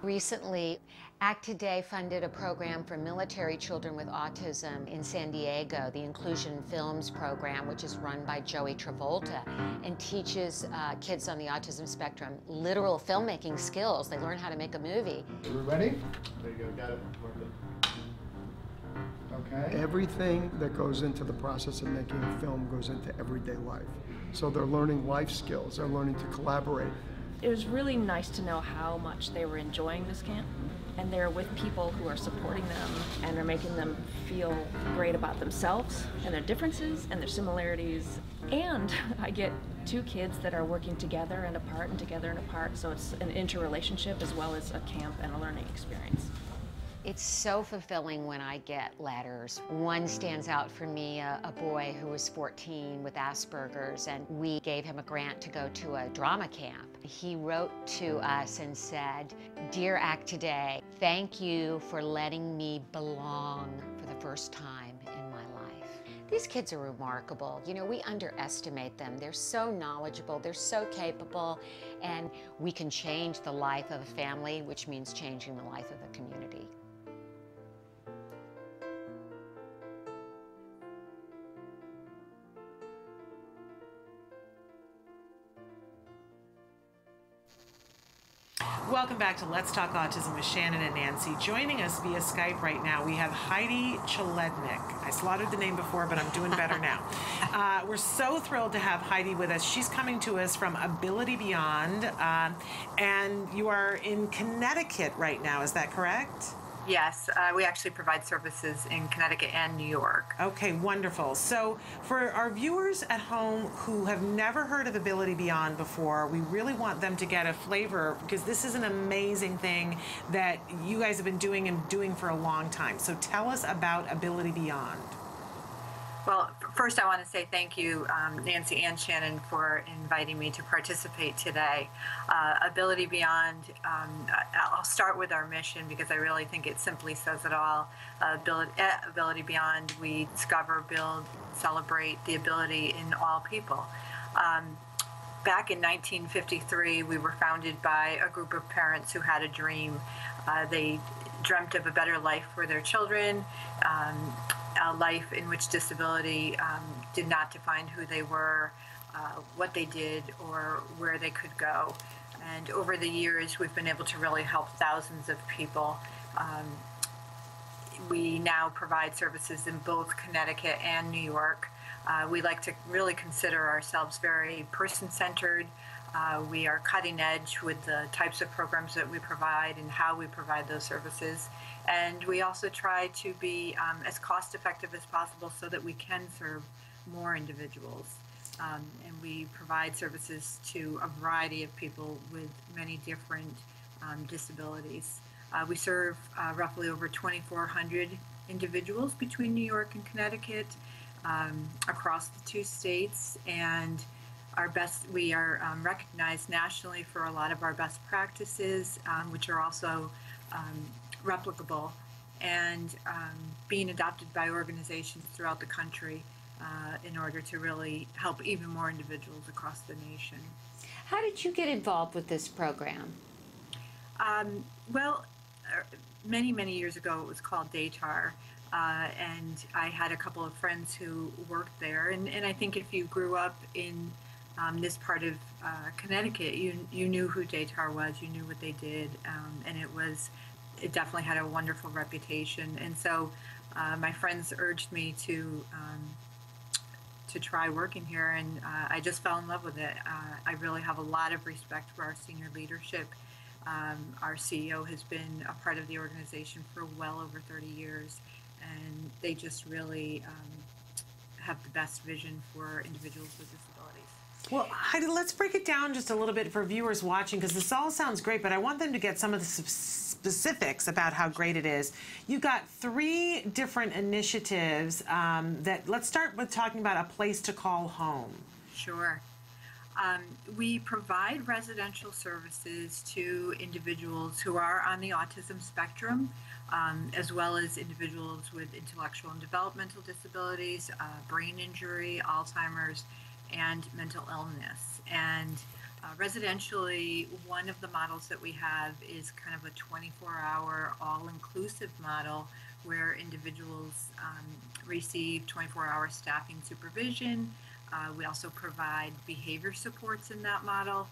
Recently, ACT Today funded a program for military children with autism in San Diego, the Inclusion Films program, which is run by Joey Travolta, and teaches kids on the autism spectrum literal filmmaking skills. They learn how to make a movie. Are we ready? There you go, got it. Okay. Everything that goes into the process of making a film goes into everyday life. So they're learning life skills, they're learning to collaborate. It was really nice to know how much they were enjoying this camp, and they're with people who are supporting them and are making them feel great about themselves and their differences and their similarities. And I get two kids that are working together and apart and together and apart, so it's an interrelationship as well as a camp and a learning experience. It's so fulfilling when I get letters. One stands out for me, a boy who was 14 with Asperger's, and we gave him a grant to go to a drama camp. He wrote to us and said, "Dear Act Today, thank you for letting me belong for the first time in my life." These kids are remarkable. You know, we underestimate them. They're so knowledgeable, they're so capable, and we can change the life of a family, which means changing the life of a community. Welcome back to Let's Talk Autism with Shannon and Nancy. Joining us via Skype right now, we have Heidi Chalednik. I slaughtered the name before, but I'm doing better now. We're so thrilled to have Heidi with us. She's coming to us from Ability Beyond, and you are in Connecticut right now. Is that correct? Yes, we actually provide services in Connecticut and New York. Okay, wonderful. So for our viewers at home who have never heard of Ability Beyond before, we really want them to get a flavor, because this is an amazing thing that you guys have been doing and doing for a long time. So tell us about Ability Beyond. Well, first I want to say thank you, Nancy and Shannon, for inviting me to participate today. Ability Beyond, I'll start with our mission because I really think it simply says it all. Ability Beyond, we discover, build, celebrate the ability in all people. Back in 1953, we were founded by a group of parents who had a dream. They dreamt of a better life for their children, a life in which disability did not define who they were, what they did, or where they could go. And over the years, we've been able to really help thousands of people. We now provide services in both Connecticut and New York. We like to really consider ourselves very person-centered. We are cutting edge with the types of programs that we provide and how we provide those services. And we also try to be as cost-effective as possible so that we can serve more individuals. And we provide services to a variety of people with many different disabilities. We serve roughly over 2,400 individuals between New York and Connecticut, across the two states, and we are recognized nationally for a lot of our best practices, which are also replicable and being adopted by organizations throughout the country in order to really help even more individuals across the nation. How did you get involved with this program? Well, many, many years ago it was called DATAR, and I had a couple of friends who worked there, and I think if you grew up in this part of Connecticut, you knew who DATAR was, you knew what they did, and it definitely had a wonderful reputation. And so my friends urged me to try working here, and I just fell in love with it. I really have a lot of respect for our senior leadership. Our CEO has been a part of the organization for well over 30 years, and they just really have the best vision for individuals with disabilities. Well, Heidi, let's break it down just a little bit for viewers watching, because this all sounds great, but I want them to get some of the specifics about how great it is. You've got 3 different initiatives let's start with talking about a place to call home. Sure. We provide residential services to individuals who are on the autism spectrum, as well as individuals with intellectual and developmental disabilities, brain injury, Alzheimer's, and mental illness. And residentially, one of the models that we have is kind of a 24-hour all-inclusive model where individuals receive 24-hour staffing supervision. We also provide behavior supports in that model,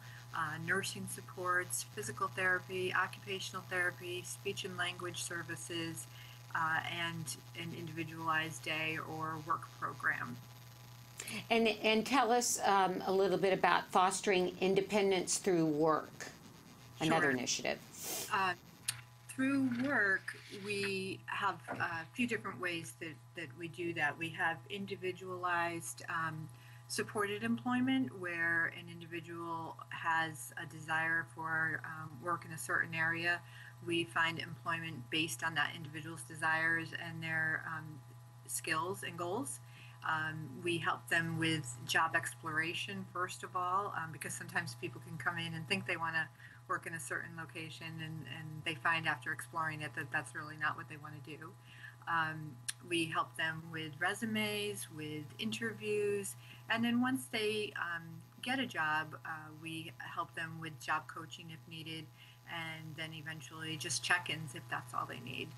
nursing supports, physical therapy, occupational therapy, speech and language services, and an individualized day or work program. And tell us a little bit about fostering independence through work, another initiative. Through work, we have a few different ways that we do that. We have individualized supported employment, where an individual has a desire for work in a certain area. We find employment based on that individual's desires and their skills and goals. We help them with job exploration, first of all, because sometimes people can come in and think they want to work in a certain location, and they find after exploring it that that's really not what they want to do. We help them with resumes, with interviews, and then once they get a job, we help them with job coaching if needed, and then eventually just check-ins if that's all they need.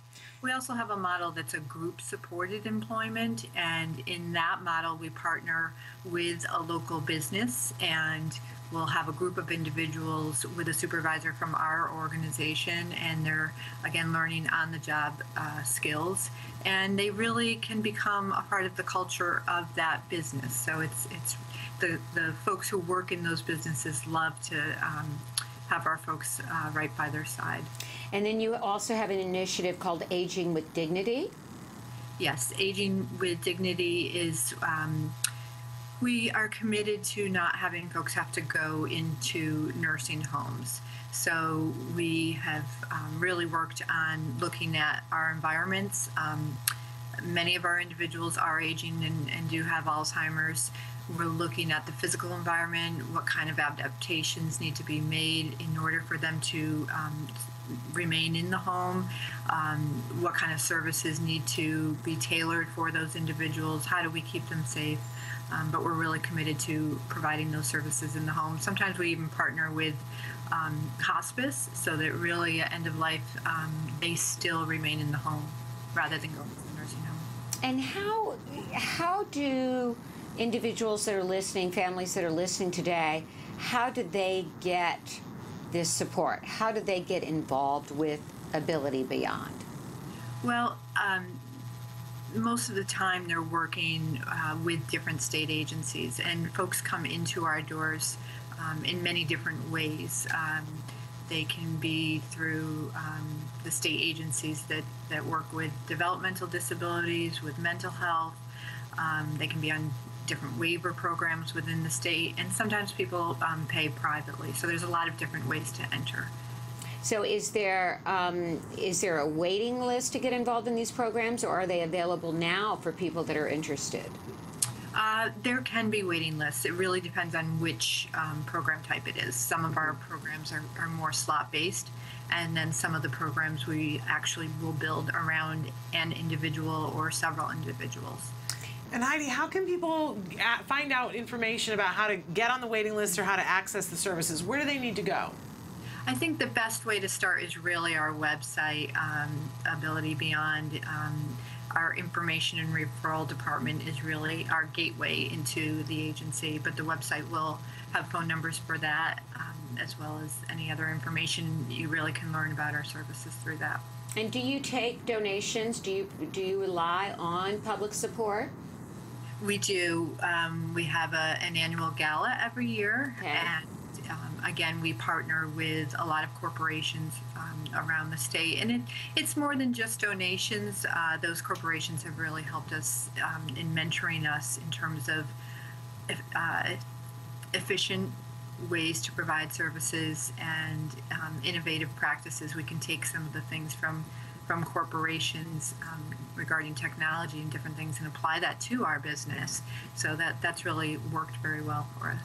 We also have a model that's a group-supported employment, and in that model we partner with a local business, and we'll have a group of individuals with a supervisor from our organization, and they're, again, learning on-the-job skills, and they really can become a part of the culture of that business. So it's the folks who work in those businesses love to have our folks right by their side. And then you also have an initiative called Aging with Dignity. Yes, Aging with Dignity is, we are committed to not having folks have to go into nursing homes. So we have really worked on looking at our environments. Many of our individuals are aging and do have Alzheimer's. We're looking at the physical environment, what kind of adaptations need to be made in order for them to remain in the home, what kind of services need to be tailored for those individuals, how do we keep them safe. But we're really committed to providing those services in the home. Sometimes we even partner with hospice, so that really at end of life, they still remain in the home rather than going to the nursing home. And how do individuals that are listening, families that are listening today, how do they get this support? How do they get involved with Ability Beyond? Well, most of the time they're working with different state agencies, and folks come into our doors in many different ways. They can be through the state agencies that work with developmental disabilities, with mental health. They can be on different waiver programs within the state, and sometimes people pay privately. So there's a lot of different ways to enter. So is there a waiting list to get involved in these programs, or are they available now for people that are interested? There can be waiting lists. It really depends on which program type it is. Some of our programs are more slot-based, and then some of the programs we actually will build around an individual or several individuals. And Heidi, how can people find out information about how to get on the waiting list or how to access the services? Where do they need to go? I think the best way to start is really our website, Ability Beyond. Our information and referral department is really our gateway into the agency, but the website will have phone numbers for that, as well as any other information. You really can learn about our services through that. And do you take donations? Do you rely on public support? We do. We have an annual gala every year, and again, we partner with a lot of corporations around the state, and it's more than just donations. Those corporations have really helped us in mentoring us in terms of efficient ways to provide services and innovative practices. We can take some of the things from corporations regarding technology and different things and apply that to our business. So that's really worked very well for us.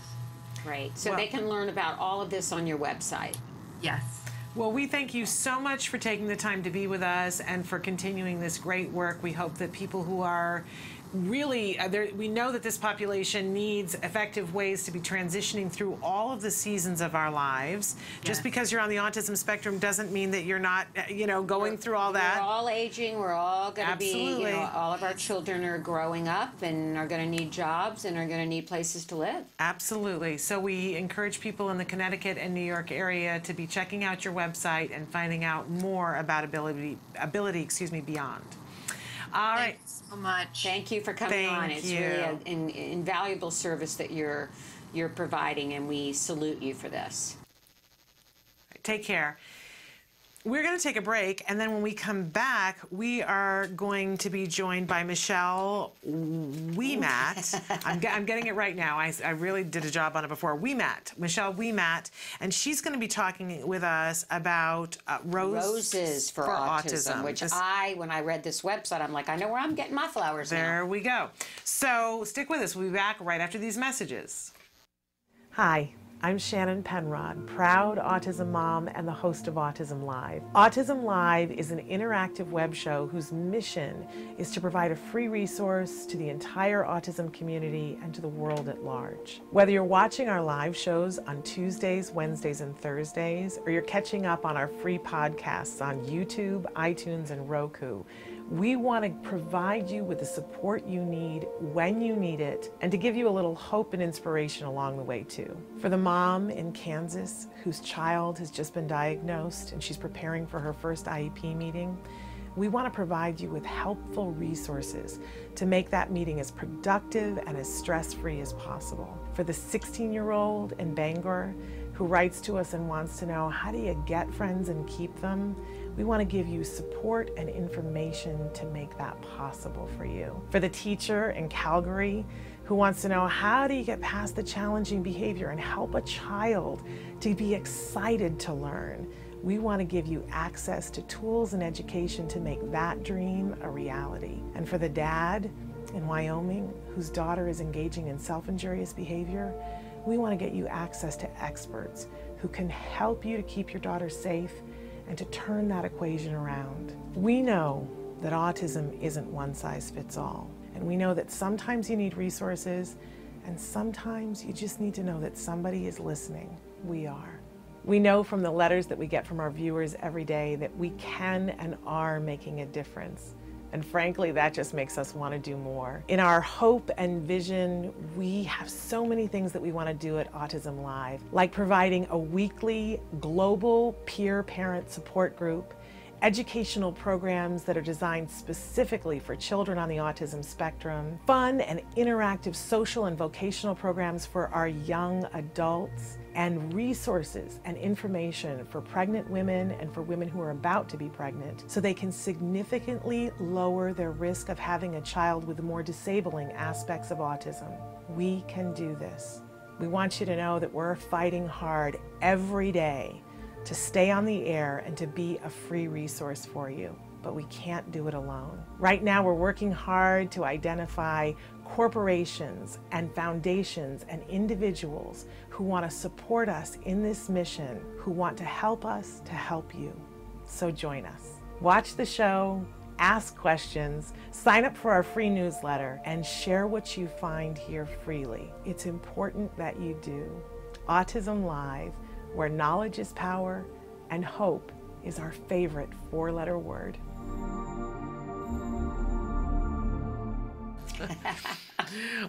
Great. So they can learn about all of this on your website. Yes. Well, we thank you so much for taking the time to be with us and for continuing this great work. We hope that people who are really, we know that this population needs effective ways to be transitioning through all of the seasons of our lives. Yes. Just because you're on the autism spectrum doesn't mean that you're not, going through all that. We're all aging. We're all going to be, all of our children are growing up and are going to need jobs and are going to need places to live. Absolutely. So we encourage people in the Connecticut and New York area to be checking out your website and finding out more about Ability Beyond. All right. Thanks so much. Thank you for coming on. It's really an invaluable service that you're providing, and we salute you for this. Take care. We're going to take a break, and then when we come back, we are going to be joined by Michelle Weemat. I'm getting it right now. I really did a job on it before. Michelle Weemat, and she's going to be talking with us about Roses for Autism, which when I read this website, I'm like, I know where I'm getting my flowers now. There we go. So stick with us. We'll be back right after these messages. Hi. I'm Shannon Penrod, proud autism mom and the host of Autism Live. Autism Live is an interactive web show whose mission is to provide a free resource to the entire autism community and to the world at large. Whether you're watching our live shows on Tuesdays, Wednesdays, and Thursdays, or you're catching up on our free podcasts on YouTube, iTunes, and Roku, we want to provide you with the support you need when you need it, and to give you a little hope and inspiration along the way too. For the mom in Kansas whose child has just been diagnosed and she's preparing for her first IEP meeting, we want to provide you with helpful resources to make that meeting as productive and as stress-free as possible. For the 16-year-old in Bangor who writes to us and wants to know, how do you get friends and keep them? We want to give you support and information to make that possible for you. For the teacher in Calgary who wants to know, how do you get past the challenging behavior and help a child to be excited to learn? We want to give you access to tools and education to make that dream a reality. And for the dad in Wyoming whose daughter is engaging in self-injurious behavior, we want to get you access to experts who can help you to keep your daughter safe and to turn that equation around. We know that autism isn't one size fits all, and we know that sometimes you need resources and sometimes you just need to know that somebody is listening. We are. We know from the letters that we get from our viewers every day that we can and are making a difference. And frankly, that just makes us want to do more. In our hope and vision, we have so many things that we want to do at Autism Live, like providing a weekly global peer parent support group, educational programs that are designed specifically for children on the autism spectrum, fun and interactive social and vocational programs for our young adults, and resources and information for pregnant women and for women who are about to be pregnant so they can significantly lower their risk of having a child with the more disabling aspects of autism. We can do this. We want you to know that we're fighting hard every day to stay on the air and to be a free resource for you, but we can't do it alone. Right now, we're working hard to identify corporations and foundations and individuals who want to support us in this mission, who want to help us to help you. So join us. Watch the show, ask questions, sign up for our free newsletter, and share what you find here freely. It's important that you do. Autism Live, where knowledge is power and hope is our favorite four-letter word.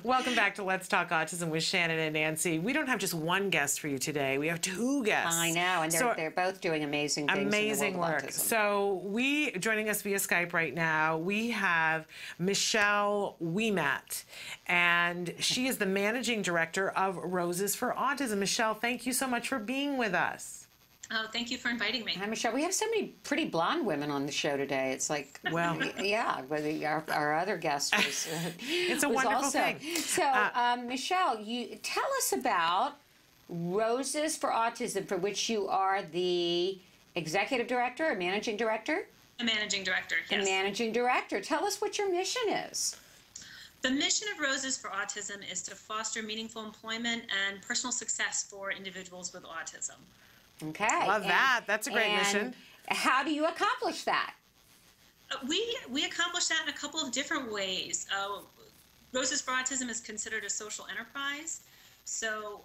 Welcome back to Let's Talk Autism with Shannon and Nancy. We don't have just one guest for you today. We have two guests. I know, and they're both doing amazing things. Amazing in the world work. of autism. So joining us via Skype right now, we have Michelle Weemat, and she is the managing director of Roses for Autism. Michelle, thank you so much for being with us. Oh, thank you for inviting me. Hi, Michelle. We have so many pretty blonde women on the show today. It's like, well, yeah, our other guest was. It's a wonderful thing. So, Michelle, you tell us about Roses for Autism, for which you are the executive director or managing director. A managing director, yes. A managing director. Tell us what your mission is. The mission of Roses for Autism is to foster meaningful employment and personal success for individuals with autism. Okay. Love that. That's a great mission. How do you accomplish that? We accomplish that in a couple of different ways. Roses for Autism is considered a social enterprise. So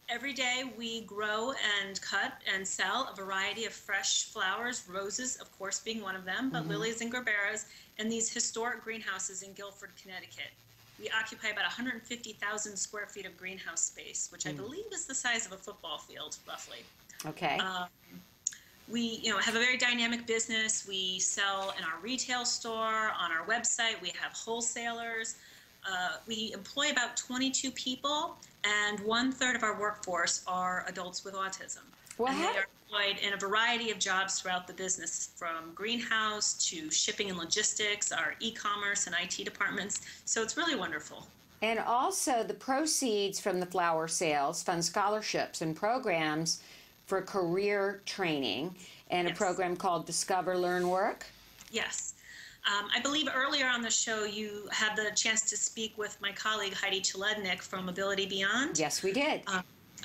every day we grow and cut and sell a variety of fresh flowers, roses, of course, being one of them, but lilies and gerberas, and these historic greenhouses in Guilford, Connecticut. We occupy about 150,000 square feet of greenhouse space, which I believe is the size of a football field, roughly. Okay. We have a very dynamic business. We sell in our retail store, on our website. We have wholesalers. We employ about 22 people, and 1/3 of our workforce are adults with autism. And they are employed in a variety of jobs throughout the business, from greenhouse to shipping and logistics, our e-commerce and IT departments. So it's really wonderful. And also the proceeds from the flower sales fund scholarships and programs for career training and a program called Discover, Learn, Work. Yes. I believe earlier on the show you had the chance to speak with my colleague Heidi Chalednik from Ability Beyond. Yes, we did.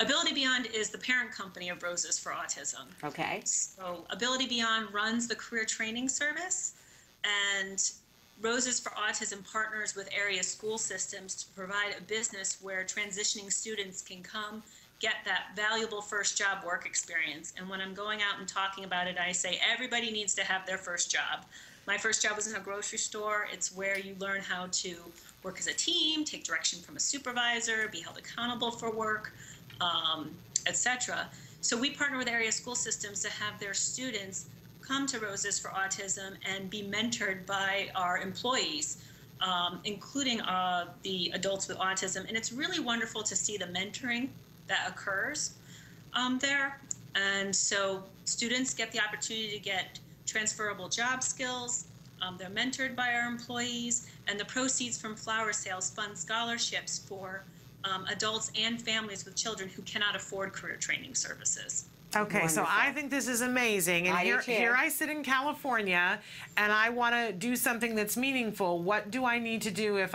Ability Beyond is the parent company of Roses for Autism. Okay. So Ability Beyond runs the career training service, and Roses for Autism partners with area school systems to provide a business where transitioning students can come get that valuable first job work experience. And when I'm going out and talking about it, I say everybody needs to have their first job. My first job was in a grocery store. It's where you learn how to work as a team, take direction from a supervisor, be held accountable for work, etc. So we partner with area school systems to have their students come to Roses for Autism and be mentored by our employees, including the adults with autism. And it's really wonderful to see the mentoring that occurs there. And so students get the opportunity to get transferable job skills. They're mentored by our employees, and the proceeds from flower sales fund scholarships for adults and families with children who cannot afford career training services. Okay, so I think this is amazing. And here I sit in California, and I want to do something that's meaningful. What do I need to do if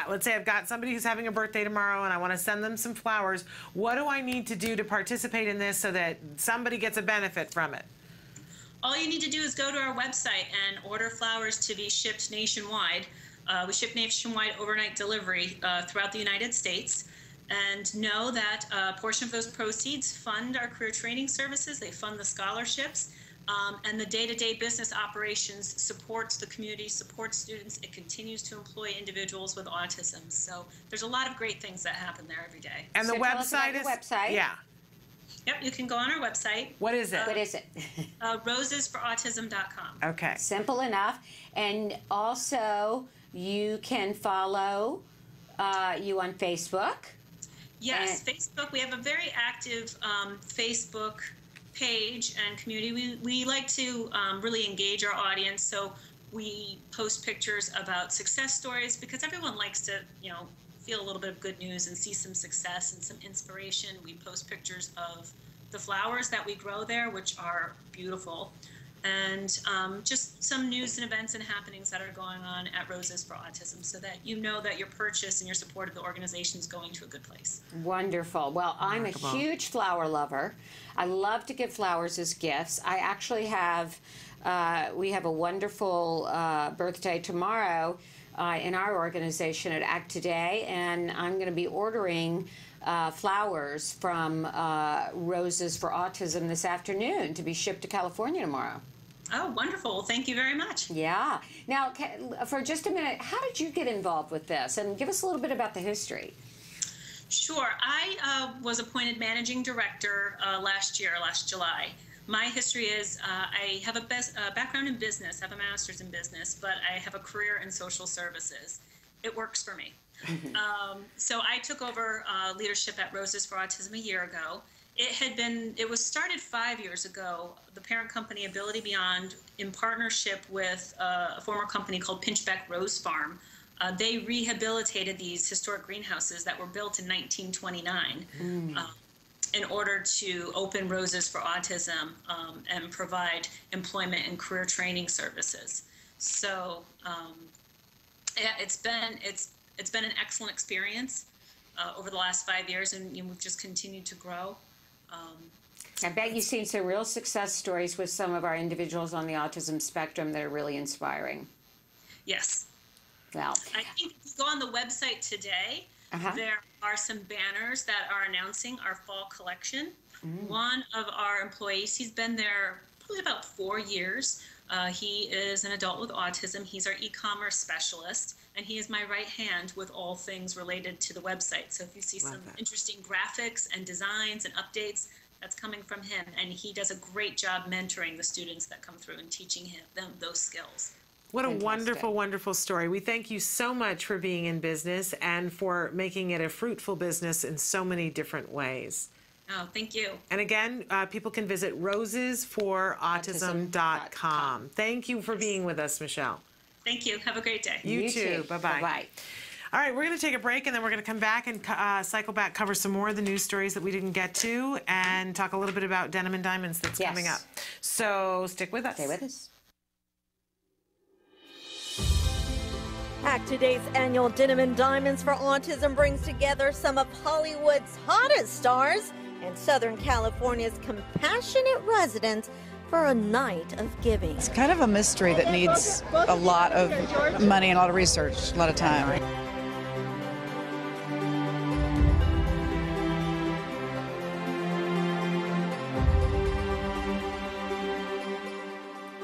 let's say I've got somebody who's having a birthday tomorrow, and I want to send them some flowers. What do I need to do to participate in this so that somebody gets a benefit from it? All you need to do is go to our website and order flowers to be shipped nationwide. We ship nationwide overnight delivery throughout the United States. And know that a portion of those proceeds fund our career training services. They fund the scholarships. And the day-to-day business operations supports the community, supports students. It continues to employ individuals with autism. So there's a lot of great things that happen there every day. And the website is? Yeah. Yep, you can go on our website. What is it? What is it? rosesforautism.com. Okay. Simple enough. And also, you can follow you on Facebook. Yes, Facebook. We have a very active Facebook page and community. We like to really engage our audience, so we post pictures about success stories because everyone likes to, feel a little bit of good news and see some success and some inspiration. We post pictures of the flowers that we grow there, which are beautiful, and just some news and events and happenings that are going on at Roses for Autism so that you know that your purchase and your support of the organization is going to a good place. Wonderful. Well, I'm a huge flower lover. I love to give flowers as gifts. I actually have, we have a wonderful birthday tomorrow in our organization at Act Today, and I'm going to be ordering flowers from Roses for Autism this afternoon to be shipped to California tomorrow. Oh, wonderful. Thank you very much. Yeah. Now, for just a minute, how did you get involved with this? And give us a little bit about the history. Sure. I was appointed managing director last July. My history is I have a background in business. I have a master's in business, but I have a career in social services. It works for me. So I took over leadership at Roses for Autism a year ago. It was started 5 years ago. The parent company, Ability Beyond, in partnership with a former company called Pinchbeck Rose Farm, they rehabilitated these historic greenhouses that were built in 1929 in order to open Roses for Autism and provide employment and career training services. So yeah, it's been an excellent experience over the last 5 years, and we've just continued to grow. I bet you've seen some real success stories with some of our individuals on the autism spectrum that are really inspiring. Yes. Well, I think if you go on the website today, there are some banners that are announcing our fall collection. One of our employees, he's been there probably about 4 years. He is an adult with autism. He's our e-commerce specialist, and he is my right hand with all things related to the website. So if you see some interesting graphics and designs and updates, that's coming from him, and he does a great job mentoring the students that come through and teaching them those skills. What a wonderful, wonderful story. We thank you so much for being in business and for making it a fruitful business in so many different ways. Oh, thank you. And again, people can visit rosesforautism.com. Thank you for being with us, Michelle. Thank you. Have a great day. You too. Bye-bye. Bye-bye. All right, we're going to take a break, and then we're going to come back and cycle back, cover some more of the news stories that we didn't get to, and talk a little bit about Denim and Diamonds that's coming up. So stick with us. Stay with us. Act Today's annual Denim and Diamonds for Autism brings together some of Hollywood's hottest stars and Southern California's compassionate residents for a night of giving. It's kind of a mystery that needs a lot of money and a lot of research, a lot of time.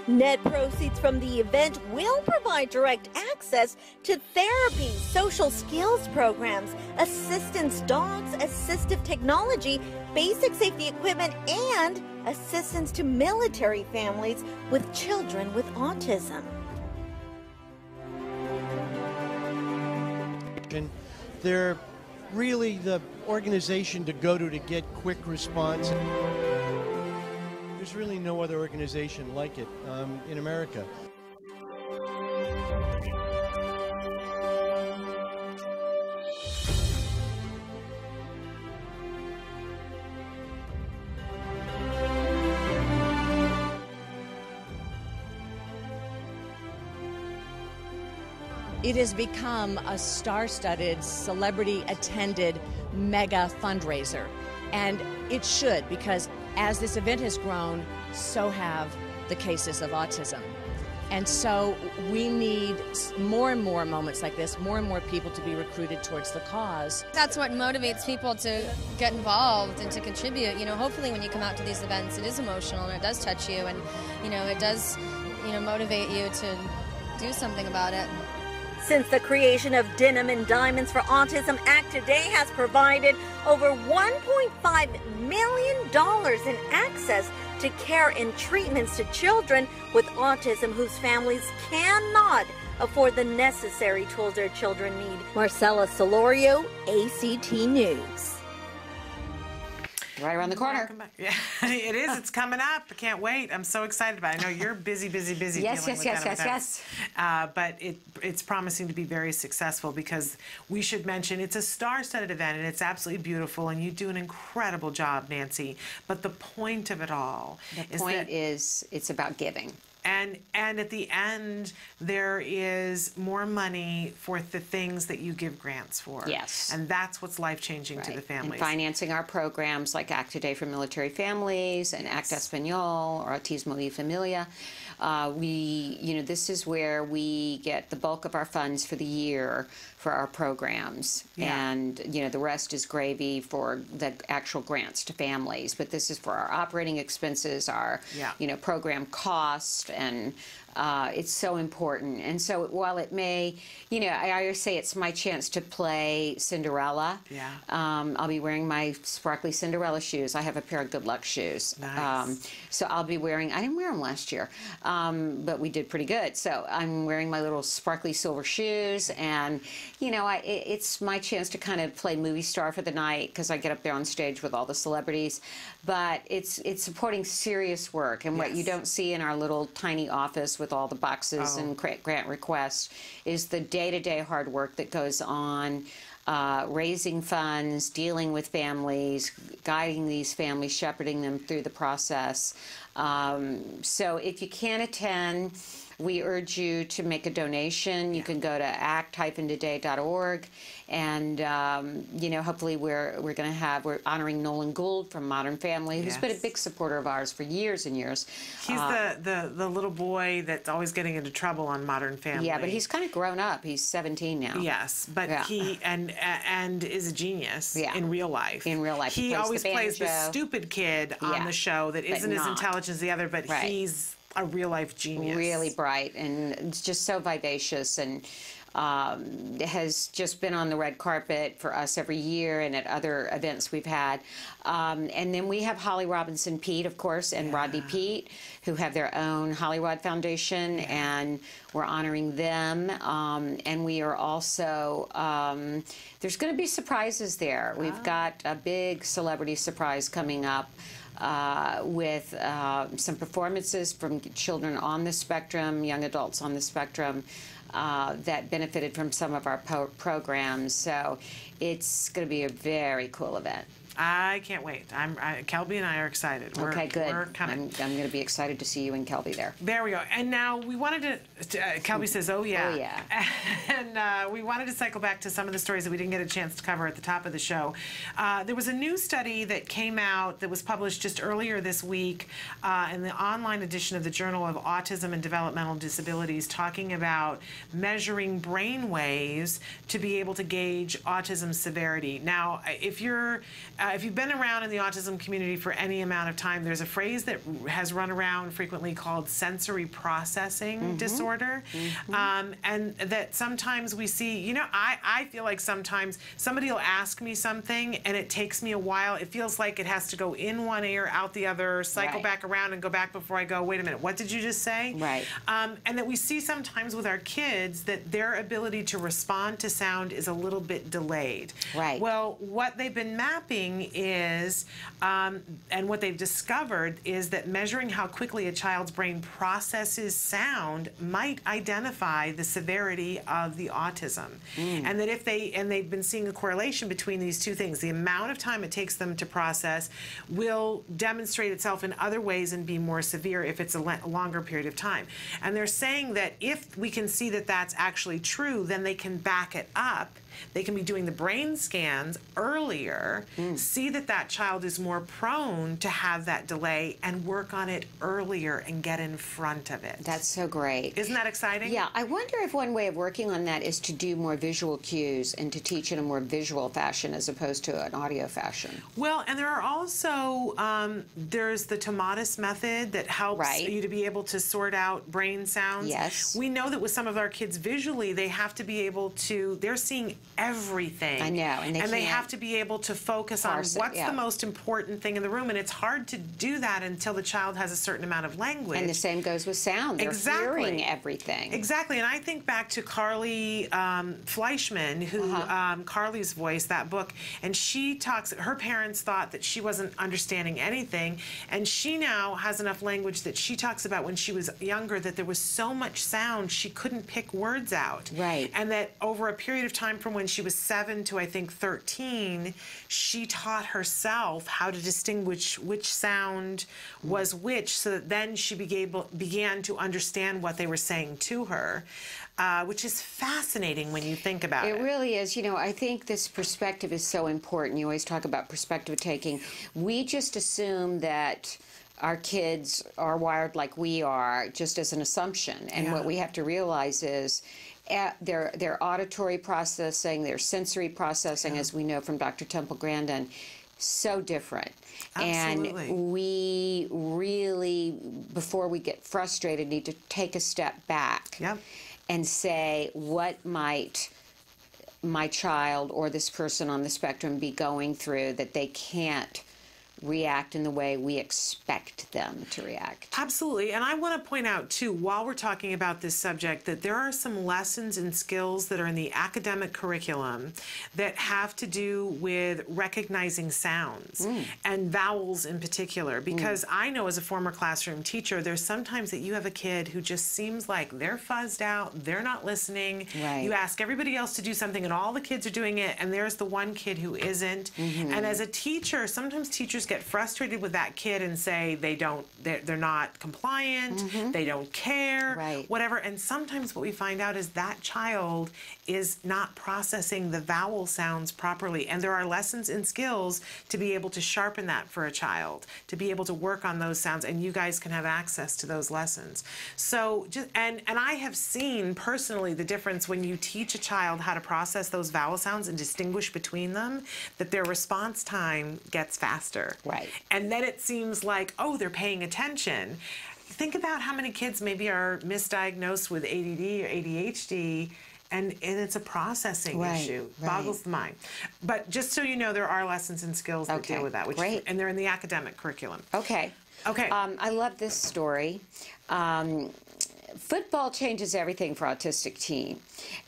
Net proceeds from the event will provide direct access to therapy, social skills programs, assistance dogs, assistive technology, basic safety equipment, and assistance to military families with children with autism. And they're really the organization to go to get quick response. There's really no other organization like it in America. It has become a star-studded, celebrity-attended mega fundraiser. And it should, because as this event has grown, so have the cases of autism. And so we need more and more moments like this, more and more people to be recruited towards the cause. That's what motivates people to get involved and to contribute. You know, hopefully when you come out to these events, it is emotional and it does touch you, and, you know, it does, you know, motivate you to do something about it. Since the creation of Denim and Diamonds for Autism, Act Today has provided over $1.5 million in access to care and treatments to children with autism whose families cannot afford the necessary tools their children need. Marcella Solorio, ACT News. Right around the corner. Yeah, it is. It's coming up. I can't wait. I'm so excited about it. I know you're busy. Yes. But it's promising to be very successful, because we should mention it's a star-studded event, and it's absolutely beautiful, and you do an incredible job, Nancy. But the point of it all is it's about giving. And at the end, there is more money for the things that you give grants for. Yes. And that's what's life-changing to the families. And financing our programs like Act Today for military families and Act Español or Autismo-live Familia. This is where we get the bulk of our funds for the year for our programs. Yeah. And, the rest is gravy for the actual grants to families. But this is for our operating expenses, our, program cost, and it's so important. And so while it may, I always say it's my chance to play Cinderella. Yeah. I'll be wearing my sparkly Cinderella shoes. I have a pair of good luck shoes. Nice. So I'll be wearing, I didn't wear them last year, but we did pretty good. So I'm wearing my little sparkly silver shoes, and, it's my chance to kind of play movie star for the night, because I get up there on stage with all the celebrities. But it's supporting serious work, and what you don't see in our little tiny office with all the boxes and grant requests is the day-to-day hard work that goes on, raising funds, dealing with families, guiding these families, shepherding them through the process. So if you can't attend, we urge you to make a donation. You can go to act-today.org, and hopefully we're honoring Nolan Gould from Modern Family, who's been a big supporter of ours for years and years. He's the little boy that's always getting into trouble on Modern Family. Yeah, but he's kind of grown up. He's 17 now. Yes, but he and is a genius in real life. In real life, he always plays the stupid kid on the show that isn't as intelligent as the other, but he's a real-life genius. Really bright, and it's just so vivacious, and has just been on the red carpet for us every year and at other events we've had. And then we have Holly Robinson Pete, of course, and Rodney Pete, who have their own Hollyrod Foundation, and we're honoring them. And we are also, there's going to be surprises there. We've got a big celebrity surprise coming up. With some performances from children on the spectrum, young adults on the spectrum, that benefited from some of our programs. So it's going to be a very cool event. I can't wait. Kelby and I are excited. Okay, good. We're coming. I'm going to be excited to see you and Kelby there. There we go. And now we wanted to, Kelby says, oh yeah. Oh yeah. And we wanted to cycle back to some of the stories that we didn't get a chance to cover at the top of the show. There was a new study that came out that was published just earlier this week in the online edition of the Journal of Autism and Developmental Disabilities, talking about measuring brain waves to be able to gauge autism severity. Now, if you've been around in the autism community for any amount of time, there's a phrase that has run around frequently called sensory processing disorder. And that sometimes we see, you know, I feel like sometimes somebody will ask me something and it takes me a while. It feels like it has to go in one ear, out the other, cycle back around and go back before I go, wait a minute, what did you just say? Right. And that we see sometimes with our kids that their ability to respond to sound is a little bit delayed. Right. Well, what they've been mapping is, and what they've discovered is that measuring how quickly a child's brain processes sound might identify the severity of the autism. And that if they've been seeing a correlation between these two things, the amount of time it takes them to process will demonstrate itself in other ways and be more severe if it's a longer period of time. And they're saying that if we can see that that's actually true, then they can back it up. They can be doing the brain scans earlier, see that that child is more prone to have that delay, and work on it earlier and get in front of it. That's so great. Isn't that exciting? Yeah, I wonder if one way of working on that is to do more visual cues and to teach in a more visual fashion as opposed to an audio fashion. Well, and there are also, there's the Tomatis method that helps you to be able to sort out brain sounds. Yes. We know that with some of our kids visually, they have to be able to, they're seeing everything. I know, and they have to be able to focus on what's the most important thing in the room, and it's hard to do that until the child has a certain amount of language. And the same goes with sound. They're hearing everything. Exactly, and I think back to Carly Fleischman, who Carly's Voice, that book, and she talks, her parents thought that she wasn't understanding anything, and she now has enough language that she talks about when she was younger, that there was so much sound she couldn't pick words out. Right. And that over a period of time from when she was 7 to I think 13, she taught herself how to distinguish which sound was which, so that then she began to understand what they were saying to her, which is fascinating when you think about it. It really is. You know, I think this perspective is so important. You always talk about perspective taking. We just assume that our kids are wired like we are, just as an assumption. And what we have to realize is their auditory processing, their sensory processing, as we know from Dr. Temple Grandin, so different. Absolutely. And we really, before we get frustrated, need to take a step back and say, what might my child or this person on the spectrum be going through that they can't react in the way we expect them to react. Absolutely. And I want to point out, too, while we're talking about this subject, that there are some lessons and skills that are in the academic curriculum that have to do with recognizing sounds and vowels in particular. Because I know as a former classroom teacher, there's sometimes that you have a kid who just seems like they're fuzzed out, they're not listening. Right. You ask everybody else to do something and all the kids are doing it, and there's the one kid who isn't. And as a teacher, sometimes teachers get frustrated with that kid and say they're not compliant, they don't care, whatever. And sometimes what we find out is that child is not processing the vowel sounds properly. And there are lessons and skills to be able to sharpen that for a child, to be able to work on those sounds, and you guys can have access to those lessons. So and I have seen personally the difference when you teach a child how to process those vowel sounds and distinguish between them, that their response time gets faster. Right. And then it seems like, oh, they're paying attention. think about how many kids maybe are misdiagnosed with ADD or ADHD, and it's a processing issue. Boggles the mind. But just so you know, there are lessons and skills that deal with that, and they're in the academic curriculum. Okay. I love this story. Football changes everything for autistic teen.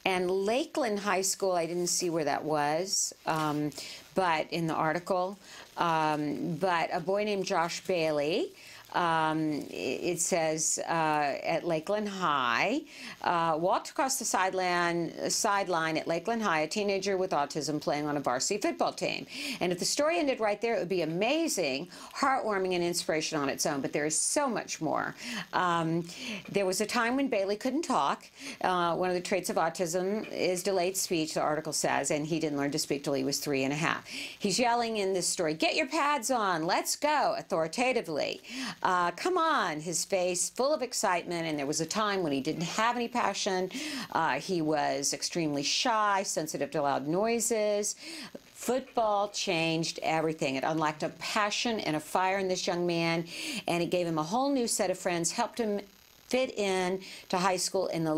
And Lakeland High School, I didn't see where that was, but in the article, but a boy named Josh Bailey, it says at Lakeland High, walked across the sideline at Lakeland High, a teenager with autism playing on a varsity football team. And if the story ended right there, it would be amazing, heartwarming, and inspiration on its own. But there is so much more. There was a time when Bailey couldn't talk. One of the traits of autism is delayed speech, the article says, and he didn't learn to speak till he was 3.5. He's yelling in this story, "Get your pads on, let's go," authoritatively. Come on, his face full of excitement, and there was a time when he didn't have any passion. He was extremely shy, sensitive to loud noises. Football changed everything. It unlocked a passion and a fire in this young man, and it gave him a whole new set of friends, helped him fit in to high school in the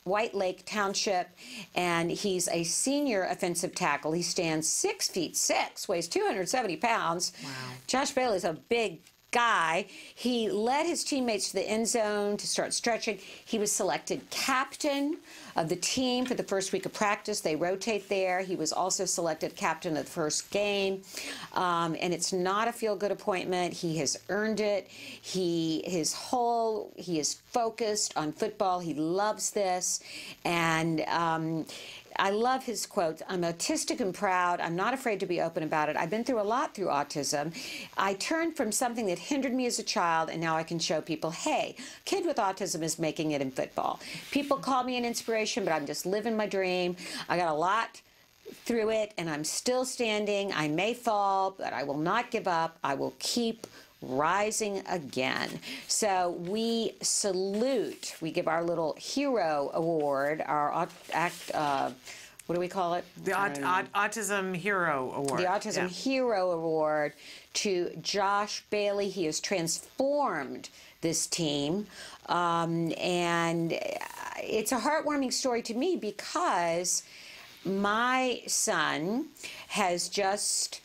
White Lake Township, and he's a senior offensive tackle. He stands 6'6", weighs 270 pounds. Wow. Josh Bailey's a big guy. He led his teammates to the end zone to start stretching. He was selected captain of the team for the first week of practice. They rotate there. He was also selected captain of the first game. And it's not a feel-good appointment. He has earned it. He is focused on football. He loves this. And I love his quote, "I'm autistic and proud. I'm not afraid to be open about it. I've been through a lot through autism. I turned from something that hindered me as a child, and now I can show people, hey, a kid with autism is making it in football. People call me an inspiration, but I'm just living my dream. I got a lot through it, and I'm still standing. I may fall, but I will not give up. I will keep rising again." So we salute, we give our little hero award, our what do we call it? The Autism Hero Award. The Autism Hero Award to Josh Bailey. He has transformed this team. And it's a heartwarming story to me because my son has just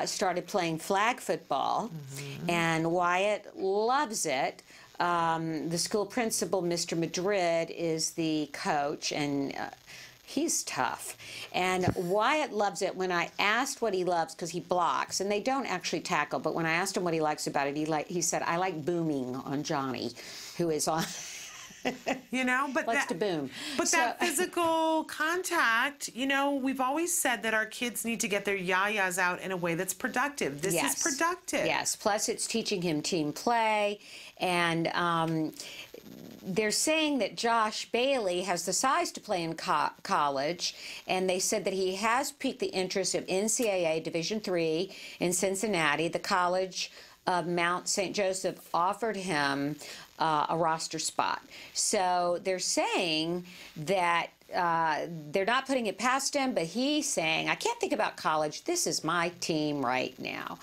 started playing flag football, and Wyatt loves it. The school principal, Mr. Madrid, is the coach, and he's tough. And Wyatt loves it. When I asked what he loves, because he blocks, and they don't actually tackle, but when I asked him what he likes about it, he said, "I like booming on Johnny, who is on..." You know, but likes to boom. But that physical contact, you know, we've always said that our kids need to get their yayas out in a way that's productive. This is productive. Yes. Plus, it's teaching him team play, and they're saying that Josh Bailey has the size to play in college, and they said that he has piqued the interest of NCAA Division III in Cincinnati. The College of Mount St. Joseph offered him a roster spot. So they're saying that they're not putting it past him, but he's saying, "I can't think about college. This is my team right now."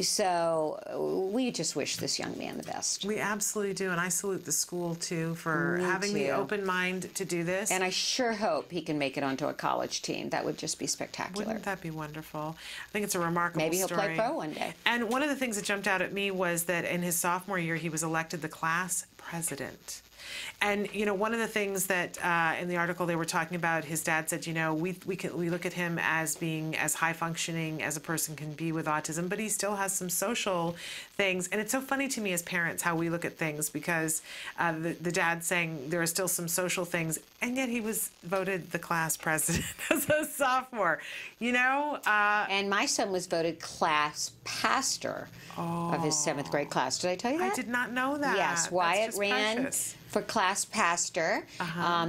So we just wish this young man the best. We absolutely do, and I salute the school, too, for having the open mind to do this. And I sure hope he can make it onto a college team. That would just be spectacular. Wouldn't that be wonderful? I think it's a remarkable story. Maybe he'll play pro one day. And one of the things that jumped out at me was that in his sophomore year, he was elected the class president. And, you know, one of the things that in the article they were talking about, his dad said, you know, we look at him as being as high functioning as a person can be with autism, but he still has some social things. And it's so funny to me as parents how we look at things, because the dad saying there are still some social things, and yet he was voted the class president as a sophomore, you know? And my son was voted class pastor of his 7th grade class. Did I tell you that? I did not know that. Yes, Wyatt ran for class pastor.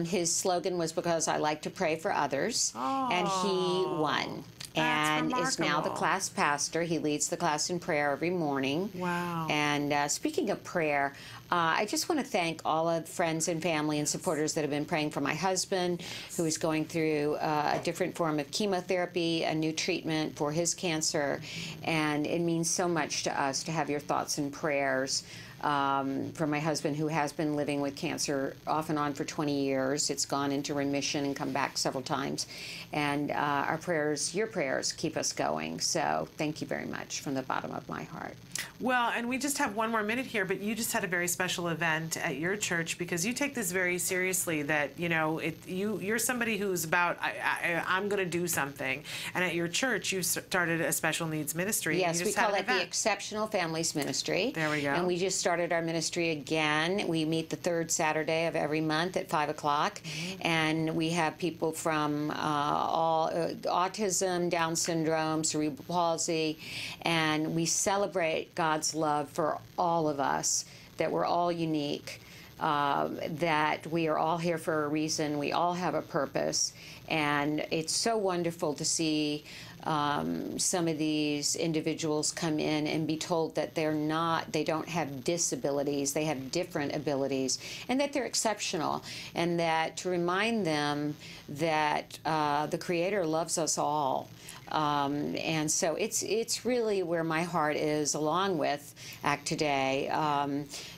His slogan was, "Because I like to pray for others," and he won. And is now the class pastor. He leads the class in prayer every morning. Wow. And speaking of prayer, I just want to thank all of the friends and family and supporters that have been praying for my husband, who is going through a different form of chemotherapy, a new treatment for his cancer. And it means so much to us to have your thoughts and prayers. for my husband, who has been living with cancer off and on for 20 years. It's gone into remission and come back several times. And our prayers, your prayers, keep us going. So thank you very much from the bottom of my heart. Well, and we just have one more minute here, but you just had a very special event at your church, because you take this very seriously, that, you know, you're somebody who's about, I'm going to do something. And at your church, you started a special needs ministry. Yes, we call it the Exceptional Families Ministry. There we go. And we just started our ministry again. We meet the third Saturday of every month at 5 o'clock. And we have people from all autism, Down syndrome, cerebral palsy, and we celebrate God's love for all of us, that we're all unique, that we are all here for a reason, we all have a purpose. And it's so wonderful to see some of these individuals come in and be told that they don't have disabilities, they have different abilities, and that they're exceptional, and that to remind them that the Creator loves us all. And so it's really where my heart is, along with Act Today,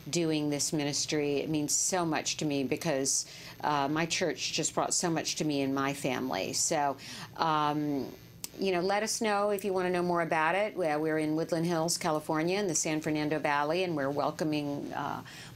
doing this ministry. It means so much to me, because my church just brought so much to me and my family. So, you know, let us know if you want to know more about it. We're in Woodland Hills, California, in the San Fernando Valley, and we're welcoming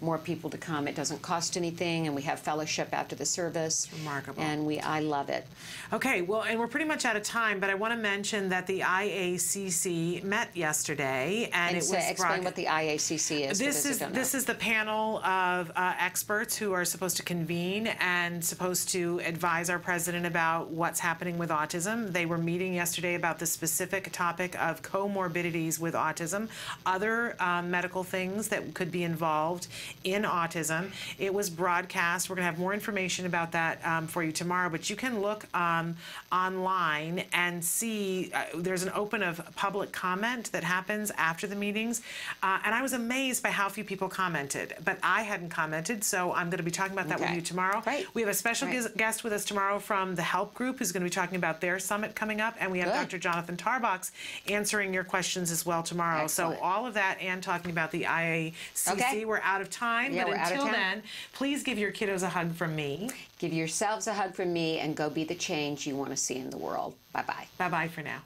more people to come. It doesn't cost anything, and we have fellowship after the service. Remarkable. And I love it. Okay, well, and we're pretty much out of time, but I want to mention that the IACC met yesterday, and it was explain what the IACC is. This is the panel of experts who are supposed to convene and supposed to advise our president about what's happening with autism. They were meeting yesterday about the specific topic of comorbidities with autism, other medical things that could be involved in autism. It was broadcast. We're going to have more information about that for you tomorrow, but you can look online and see there's an open of public comment that happens after the meetings, and I was amazed by how few people commented, but I hadn't commented, so I'm going to be talking about that with you tomorrow. Right. We have a special guest with us tomorrow from the Help Group, who's going to be talking about their summit coming up, and we have Dr. Jonathan Tarbox answering your questions as well tomorrow. Excellent. So all of that and talking about the IACC. We're out of time, but until then, please give your kiddos a hug from me. Give yourselves a hug from me, and go be the change you want to see in the world. Bye-bye. Bye-bye for now.